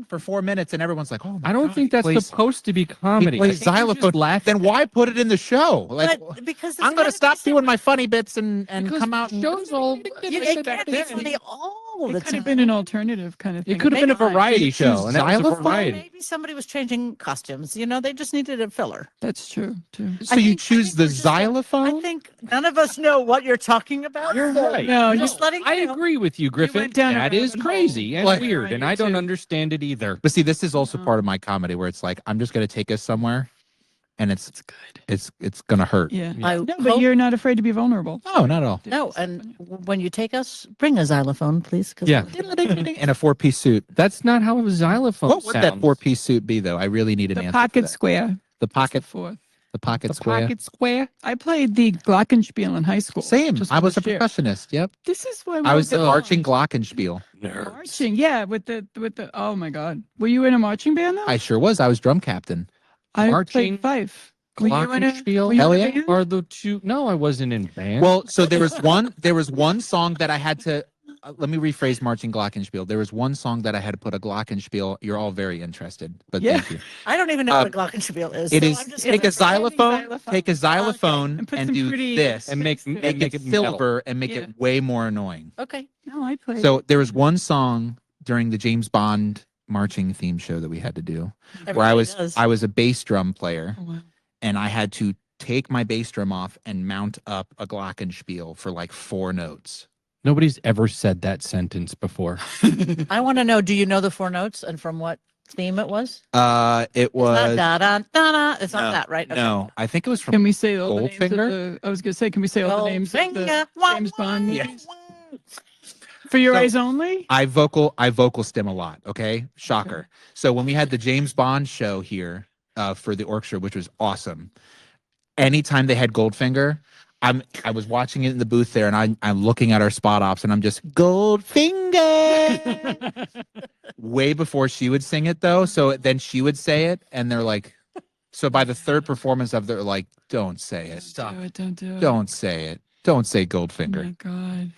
for 4 minutes, and everyone's like, "Oh my I don't God, think he that's plays- supposed to be comedy. He plays I think you're just xylophone. laughing. Then why put it in the show? Like, But because I'm going to stop doing my funny bits and Because come out the and show's all. You like can't be that. funny all the It could have time. been an alternative kind of thing. It could have been a Maybe- variety Did you choose show, and that was a xylophone? variety. Maybe somebody was changing costumes. They just needed a filler. That's true too. So I you think- I choose think the we're just gonna- xylophone? I think none of us know what you're talking about. You're so right. No, I'm you- just letting I you know. agree with you, Griffin. went down a That is rabbit crazy hole. and Like- weird, and I don't understand it either. But see, this is also Uh-huh. part of my comedy where it's like I'm just going to take us somewhere, and it's good. it's going to hurt. Yeah. I No, but hope- you're not afraid to be vulnerable. No, not at all. No, and when you take us, bring a xylophone, please. 'Cause Yeah. In a 4-piece suit. That's not how a xylophone What would that sounds. 4-piece suit be, though? I really need an The answer. pocket for that. square. The pocket, Fourth. the pocket The square. pocket square. I played the glockenspiel in high school. Same. Just I was a wanna share. percussionist. Yep. This is why we I was the went to marching glockenspiel. marching. Yeah, with the. Oh my God, were you in a marching band though? I sure was. I was drum captain. I marching, played fife. Were you in a- Glockenspiel. were you Hell in a yeah. band? Are the two? No, I wasn't in band. Well, so there was one song that I had to. Let me rephrase marching glockenspiel. There was one song that I had to put a glockenspiel. You're all very interested, but Yeah. thank you. I don't even know what a glockenspiel is. It so is I'm just take gonna a xylophone, xylophone. take a xylophone, And and, put some do pretty- this, and make Make make it metal. silver, and make Yeah. it way more annoying. Okay. No, I played. So there was one song during the James Bond marching theme show that we had to do, where Everybody does. I was a bass drum player, Oh, wow. and I had to take my bass drum off and mount up a glockenspiel for like 4 notes. Nobody's ever said that sentence before. I want to know, do you know the 4 notes and from what theme it was? It It's was not da da da da. It's No, not that, right? Okay. no, I think it was from Can we say all the names of Goldfinger? the? I was gonna say, can we say all the names of the Goldfinger, James Bond Yeah. movies? For your So- eyes only? I vocal stim a lot. Okay, shocker. Okay. So when we had the James Bond show here for the orchestra, which was awesome, anytime they had Goldfinger, I was watching it in the booth there, and I'm looking at our spot ops, and I'm just Goldfinger. Way before she would sing it though, so then she would say it, and they're like, so by the third performance of, they're like, don't say it, Stop. Don't do it. don't say it, don't say Oh Goldfinger. my God.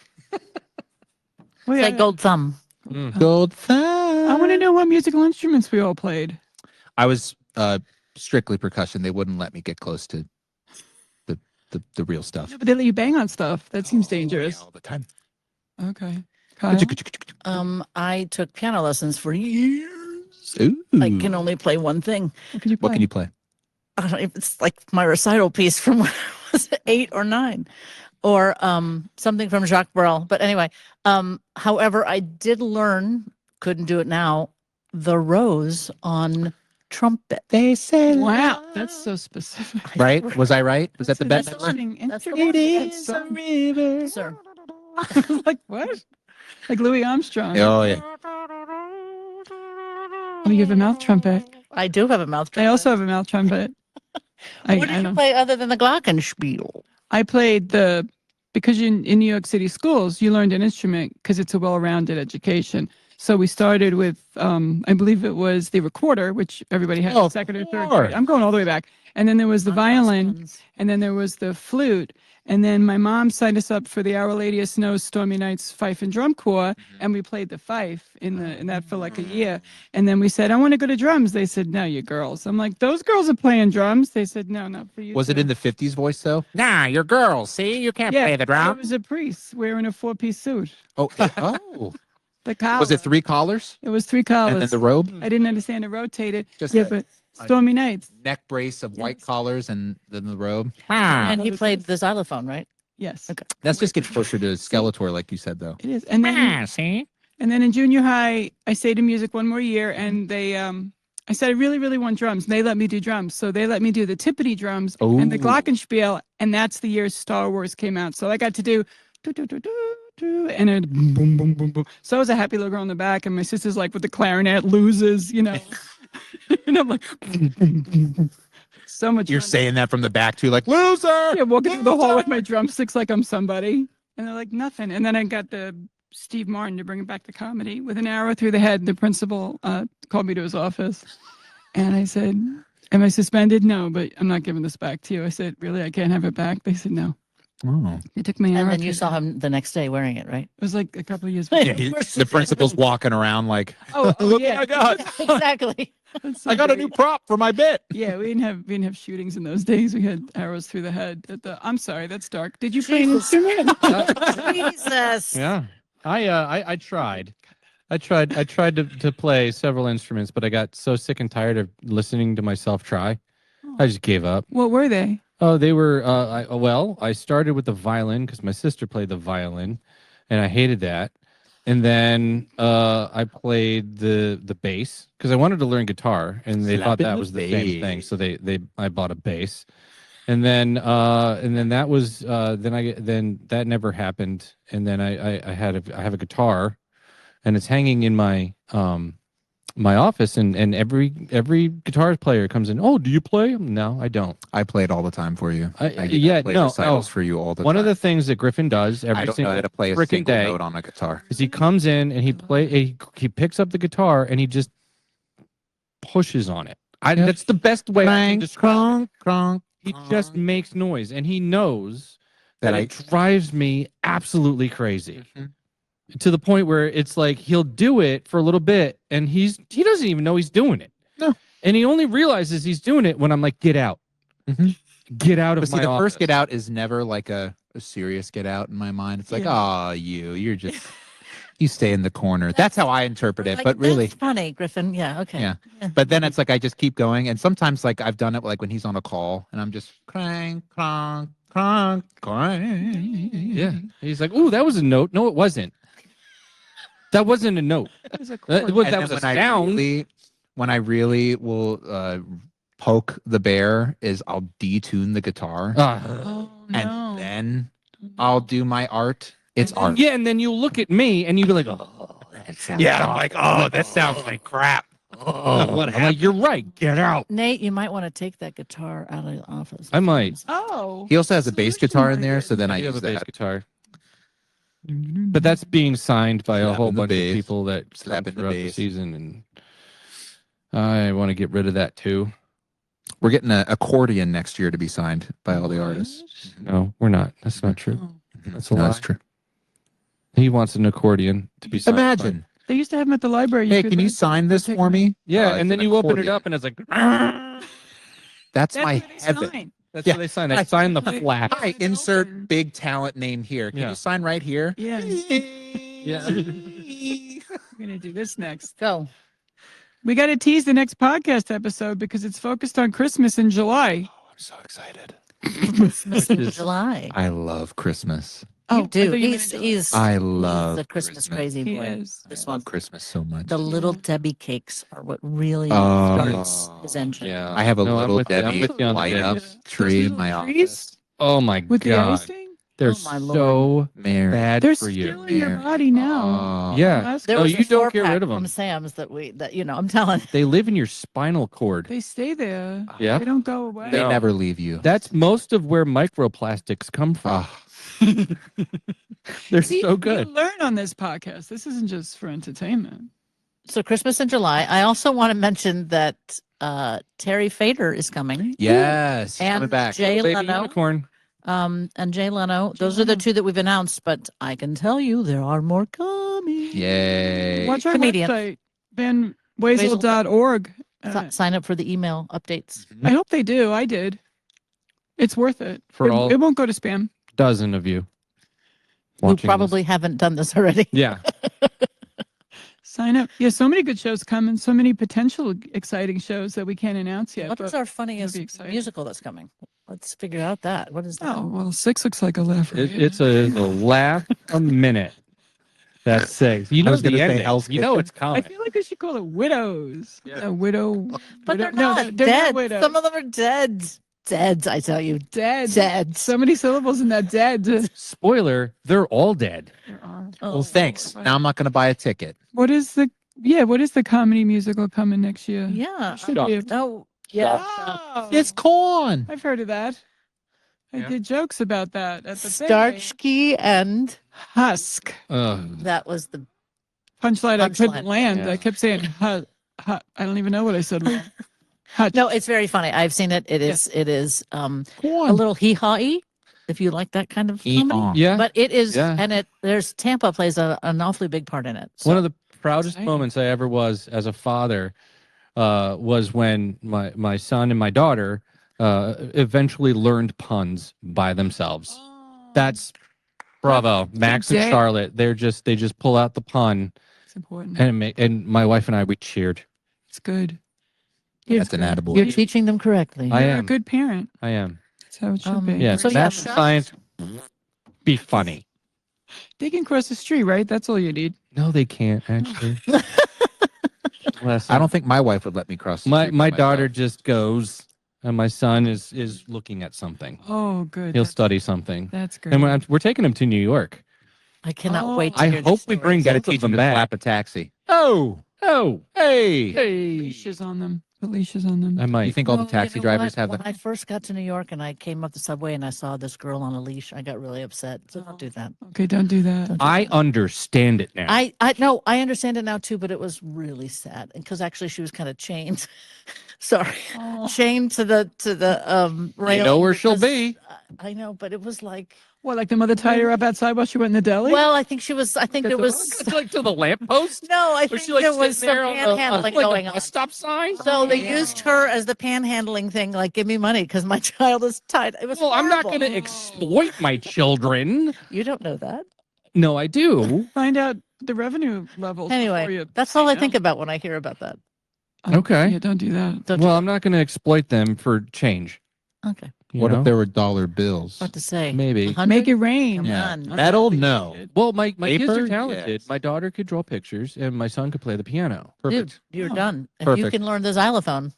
Well, Say yeah, gold thumb. Goldfinger. I want to know what musical instruments we all played. I was strictly percussion. They wouldn't let me get close to the real stuff. No, but they let you bang on stuff. That seems Oh, dangerous. yeah, all the time. Okay. Kyle? I took piano lessons for years. Ooh. I can only play one thing. What can you play? What can you play? I don't know if it's like my recital piece from when I was 8 or 9, or something from Jacques Brel. But anyway, however, I did learn, couldn't do it now, the rose on trumpet. They say Wow, that's so specific. right. Was I right? Was that the That's best? an interesting That's the instrument. one. That's so- river. Sir, like what? Like Louis Armstrong. Oh yeah. Oh, you have a mouth trumpet. I do have a mouth I trumpet. also have a mouth trumpet. What did you don't- play other than the glockenspiel? I played because in New York City schools, you learned an instrument because it's a well-rounded education. So we started with, I believe it was the recorder, which everybody had Oh, in second or third course. grade. I'm going all the way back. And then there was the violin, and then there was the flute. And then my mom signed us up for the Our Lady of Snow Stormy Nights Fife and Drum Corps, and we played the fife in that for like a year. And then we said, I want to go to drums. They said, no, you girls. I'm like, those girls are playing drums. They said, no, not for you. Was it two." in the 50s voice though? Nah, you're girls. See, you can't play the It drum. was a priest wearing a 4-piece suit. Oh, oh. The collar. Was it 3 collars It was 3 collars. and then the robe? I didn't understand it rotated. Just Yeah, a- but Stormy Nights. Neck brace of white Yes. collars and then the robe. And he played the xylophone, right? Yes, Okay. That's just getting closer to Skeletor, like you said though. it is. And then, see. and then in junior high, I stayed in music one more year, and they, I said I really, really want drums. And they let me do drums, so they let me do the timpani drums and the Ooh. glockenspiel, and that's the year Star Wars came out. So I got to do. And it boom, boom, boom, boom, boom. So I was a happy little girl in the back, and my sister's like with the clarinet loses, and I'm like, so much. You're fun. saying that from the back too, like loser. Yeah, walking through the hall with my drumsticks like I'm somebody. And they're like, nothing. And then I got the Steve Martin to bring it back to comedy with an arrow through the head. The principal called me to his office. And I said, am I suspended? No, but I'm not giving this back to you. I said, really? I can't have it back? They said, no. Oh. They took my arrow. And then through you the saw head. him the next day wearing it, right? It was like a couple of years. Yeah, the principal's walking around like, Oh, look yeah. what I got. Exactly. That's so I got a great. new prop for my bit. Yeah, we didn't have shootings in those days. We had arrows through the head. I'm sorry, that's dark. Did you play an instrument? Jesus. Yeah. I tried. I tried to play several instruments, but I got so sick and tired of listening to myself try. I just gave up. What were they? Oh, they were I started with the violin because my sister played the violin and I hated that. And then I played the bass because I wanted to learn guitar and they thought Slapping that the was the same thing. bass. So I bought a bass. And then that was then that never happened. And then I have a guitar and it's hanging in my my office and every guitar player comes in. Oh, do you play? No, I don't. I play it all the time for you. I play no, recitals for you all the One time. of the things that Griffin does I every don't know single how to play a frickin' single day note on a guitar. is he comes in and he picks up the guitar and he just pushes on it. Yep. That's the best way I can Crank, describe it. cronk, He just makes noise and he knows That that it drives me absolutely crazy. Mhm. To the point where it's like he'll do it for a little bit and he doesn't even know he's doing it. No. And he only realizes he's doing it when I'm like, get out. Mhm. Get out of But see, my the office. first get out is never like a serious get out in my mind. It's like, oh, you're just, you stay in the corner. That's how I interpret it. Like, But really, that's funny, Griffin. Yeah. Okay. Yeah. but then it's like I just keep going. And sometimes like I've done it like when he's on a call and I'm just crank, cronk, cronk, crank. Yeah. He's like, ooh, that was a note. No, it wasn't. That wasn't a note. It was a That chord. was, And that then was a sound. when I really will poke the bear is I'll detune the guitar Ah. Oh, and no. then I'll do my art It's art. Yeah, and then you look at me and you be like, oh, that sounds I'm like, oh, that sounds like crap. oh, what? I'm like, you're right. Get out. Nate, you might want to take that guitar out of the office. I might. Oh. He also has a bass Solution guitar in there, market. so then I I do have use a bass that. guitar, but that's being signed by a Slapping whole the bunch bass. of people that come Slapping the throughout the bass. season, and I want to get rid of that too. We're getting an accordion next year to be signed by all the artists. No, we're not. That's not true. Oh. That's a No, lie. that's true. He wants an accordion to be signed. by- Imagine. They used to have them at the library. Hey, could can you rent them. sign this Take for them. me? Yeah, It's and then an you open it accordion. up and it's like, That's That's my what they heaven. sign. that's Yeah. what they sign. They sign the flat. Hi, It's insert open. big talent name here. Can Yeah. you sign right here? Yeah. Yeah. We're gonna do this next. Go. We got to tease the next podcast episode because it's focused on Christmas in July. I'm so excited. Christmas in is- July. I love Christmas. You I do. thought you meant He's in he's I love the Christmas Christmas. crazy He boy. is. This I love one. Christmas so much. The little Debbie cakes are what really Oh. starts his engine. Yeah. I have a No, I'm little with you. I'm Debbie with you on the light Debbie. up Those tree in little my trees office. Oh my with the god, icing. they're Oh, my so Mary. bad They're for still you. in your body now. Yeah. Ask There No, was you a don't get 4-pack rid of from them. Sam's that I'm telling. They live in your spinal cord. They stay there. Yeah. They don't go away. They No. never leave you. That's most of where microplastics come from. Ah, They're See, so good. We learn on this podcast. This isn't just for entertainment. So Christmas in July. I also want to mention that Terry Fader is coming. yes. He's And coming back. Jay Baby Leno. unicorn. And Jay Leno. Jay Those are the Leno. two that we've announced, but I can tell you there are more coming. Yay. Watch our Comedian. website, benwezel.org. Sign up for the email updates. I hope they do. I did. It's worth it. For it, all- it won't go to spam. Dozen of you. Who watching probably haven't done this already. this. Yeah. Sign up. Yeah, so many good shows coming. So many potential exciting shows that we can't announce yet. What is but- our funniest be exciting. musical that's coming? Let's figure out that. What is that? Oh, well, 6 looks like a laugh. It, it's a laugh a minute. That's 6. You I know was the gonna say ending. Hell's You know Kitchen. it's I coming. feel like we should call it widows. Yeah. A widow. But widow- they're no, not they're dead. not widows. Some of them are dead. Dead, I tell you. dead. Dead. So many syllables in that dead. Spoiler, they're all dead. There are. Oh, Well, thanks. Now I'm not going to buy a ticket. What is the comedy musical coming next year? Yeah. Should be. Oh, yeah. Oh, It's corn. I've heard of that. I Yeah. did jokes about that at the thing. Starsky and Husk. that was the Punchline. I couldn't Punchline. land. Yeah. I kept saying I don't even know what I said. wrong. Hutch. no. It's very funny. I've seen it. It is a little hee-haw-y, if you like that kind of comedy. Eon. Yeah. But it is, Yeah. and there's Tampa plays an awfully big part in it. So, One of the proudest Exciting. moments I ever was as a father was when my son and my daughter eventually learned puns by themselves. That's bravo, Max and Dad. Charlotte. They just pull out the pun, It's important. and my wife and I we cheered. It's good. That's an you're attaboy. teaching them correctly. I You're a am. good parent. I am. That's how it should be. Yeah. So, Math yeah, and science, be funny. They can cross the street, right? That's all you need. No, they can't actually. Bless I them. don't think my wife would let me cross the My street by daughter myself. just goes, and my son is looking at something. Oh, good. He'll That's- study something, That's great. and we're taking him to New York. I cannot Oh. wait to I hear the hope we bring stories. Gotta both of teach them him to back. slap a taxi. Oh, hey, leashes on them. Put leashes on them. I You might. think all the Well, taxi you know drivers what? have When that? I first got to New York and I came up the subway and I saw this girl on a leash, I got really upset. So don't do that. Okay, don't do that. Don't do I that. understand it now. I no, I understand it now too, but it was really sad because actually she was kind of chained. Sorry, Oh. chained to the rail. know where she'll be. I know, but it was like, What, like the mother tied her up outside while she went in the deli? well, I think she was. I think At there the- was. like to the lamppost. No, I Was think she like there was some sitting there panhandling going on. a stop sign? So they used her as the panhandling thing, like give me money because my child is tied. It was. Well, I'm not horrible. going to exploit my children. You don't know that. No, I do. Find out the revenue levels. before Anyway, you that's all I know. think about when I hear about that. Okay. Yeah, don't do that. Don't Well, I'm not going to exploit them for change. okay. you What know? if there were dollar bills? What to say? Maybe. 100? Make it rain. Come Yeah. on. That'll no. Well, my kids Paper? are talented. Yes. My daughter could draw pictures, and my son could play the piano. Perfect. Dude, you're Oh, done. If you perfect. can learn the xylophone.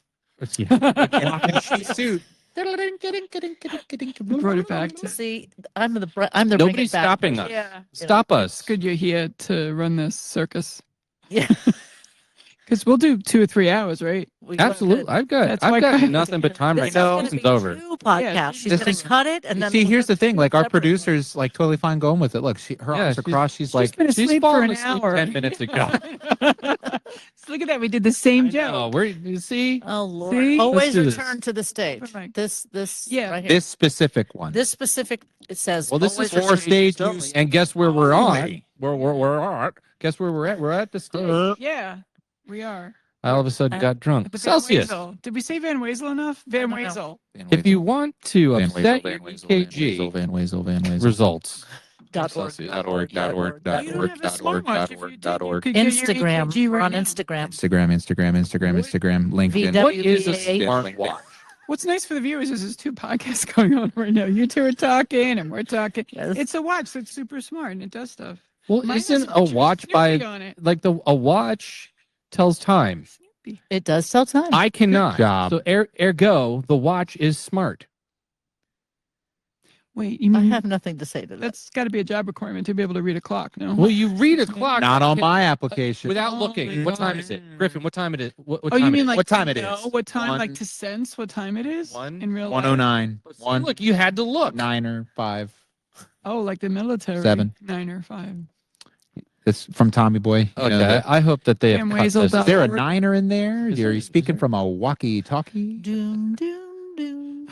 Yeah. And she suit. Brought it back to. See, I'm the bring Nobody's it back stopping person. us. Yeah. Stop It's us. good you're here to run this circus. Yeah, Because we'll do 2 or 3 hours, right? we Absolutely. could. I've got That's why nothing but time This right is now. gonna It's be over. 2 podcasts. She's this going is- to cut it, and then See, we'll here's do the thing. 2 Like our separate ones. producer's like totally fine going with it. Look, her Yeah, arms she's- across. She's She's like, been She's asleep for fallen an asleep hour. 10 minutes ago. So look at that. We did the same I know. joke. Where you see? Oh Lord! See? Always do this. return to the stage. Perfect. This Yeah. right here. this specific one. This specific it says. Well, this is always four return- stages only. And guess where we're on? Only. We're at. Guess where we're at? We're at the stage. Yeah, we are. I all of a sudden got drunk. The Van Celsius. Wezel. Did we say Van Wezel enough? Van I don't Wezel. If you want to Van upset Wezel, your Van Wezel, EKG Van Wezel, Van Wezel. results, dot org. Celsius.org, dot org, dot You org, don't have a dot org, smartwatch. dot If org, you dot did, you org. could get your Instagram. EKG We're right on now. Instagram. Instagram, LinkedIn. VW. what is a WBA. smartwatch? What's nice for the viewers is there's 2 podcasts going on right now. You two are talking and we're talking. Yes. It's a watch that's super smart and it does stuff. Well, Mine has isn't a a picture of watch Snoopy by on it. like a watch tells time? Snoopy. It does tell time. I cannot. job. So ergo, the watch is smart. Wait, you I mean have nothing to say to that. that's got to be a job requirement to be able to read a clock? No. Well, you read a clock Not on can- my application. without Oh, looking. What time is it, Griffin? What time it is? What Oh, time you it mean is? like What time to it know is? What time, like One- to sense what time it is One- in real life? 109, See, 1, look, you had to look. 9 or 5. Oh, like the military. 7. 9 or 5. It's from Tommy Boy. You know Okay, that. I hope that they have Van cut Wezel this. dot Is there a org. 9er in there? Is Are there- you is speaking there- from a walkie-talkie? Doom, doom, doom.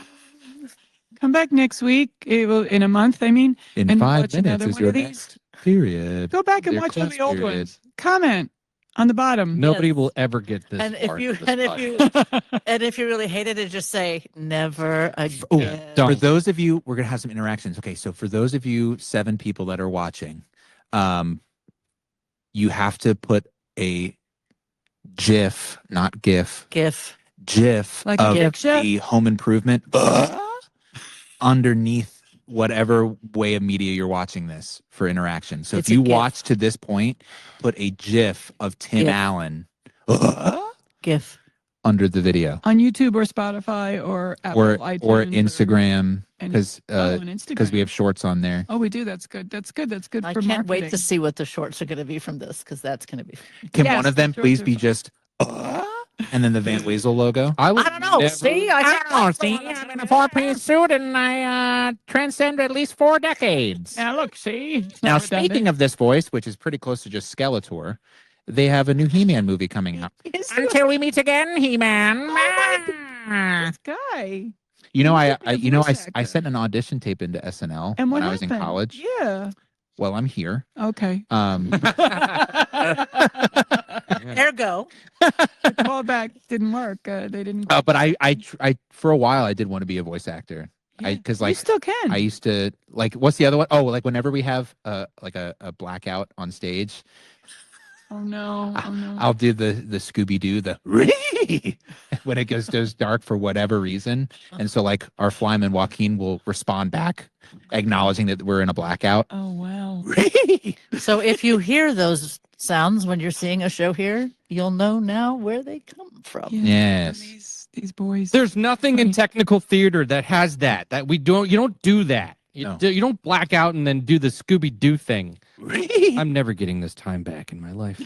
Come back next week. It will, in a month, I mean. In And 5 watch minutes another is one your of these. next period. Go back and Your watch all class the old period. ones. Comment on the bottom. Nobody Yes. will ever get this. And if far you into this and if podcast. you and if you really hated it, just say never again. Oh, don't. For those of you, we're gonna have some interactions. Okay, so for those of you 7 people that are watching, you have to put a GIF, not GIF, GIF Like a of GIF, Chef? the Home Improvement underneath whatever way of media you're watching this for interaction. So It's if a you GIF. watch to this point, put a GIF of Tim GIF. Allen GIF. under the video. On YouTube or Spotify or Apple, Or iTunes Instagram, and- because on Instagram. because we have shorts on there. Oh, we do. That's good. That's good. That's good I for can't wait marketing. to see what the shorts are going to be from this because that's going to be. Can Yes, one of them the shorts please are be fun. just and then the Van Wezel logo? I would I don't know. never- See, I don't know. See, I'm in a 4-piece suit and I transcend at least 4 decades. Now look, see. It's Now, not speaking redundant. of this voice, which is pretty close to just Skeletor, they have a new He-Man movie coming out. Until we meet again, He-Man. This guy. You know, He's I a you know, voice I actor. sent an audition tape into SNL And what when I was in happened? college. Yeah. Well, I'm here. Okay. Ergo. The callback didn't work. They didn't. But I for a while I did want to be a voice actor. Yeah. Because You like still can. I used to like what's the other one? Oh, like whenever we have like a blackout on stage, Oh no. Oh no. I'll do the Scooby Doo when it goes dark for whatever reason, and so like our flyman Joaquin will respond back, acknowledging that we're in a blackout. Oh wow. So if you hear those sounds when you're seeing a show here, you'll know now where they come from. Yeah. Yes. These boys. There's nothing in Funny. technical theater that has that. That we don't. You don't do that. No. You don't black out and then do the Scooby Doo thing. I'm never getting this time back in my life.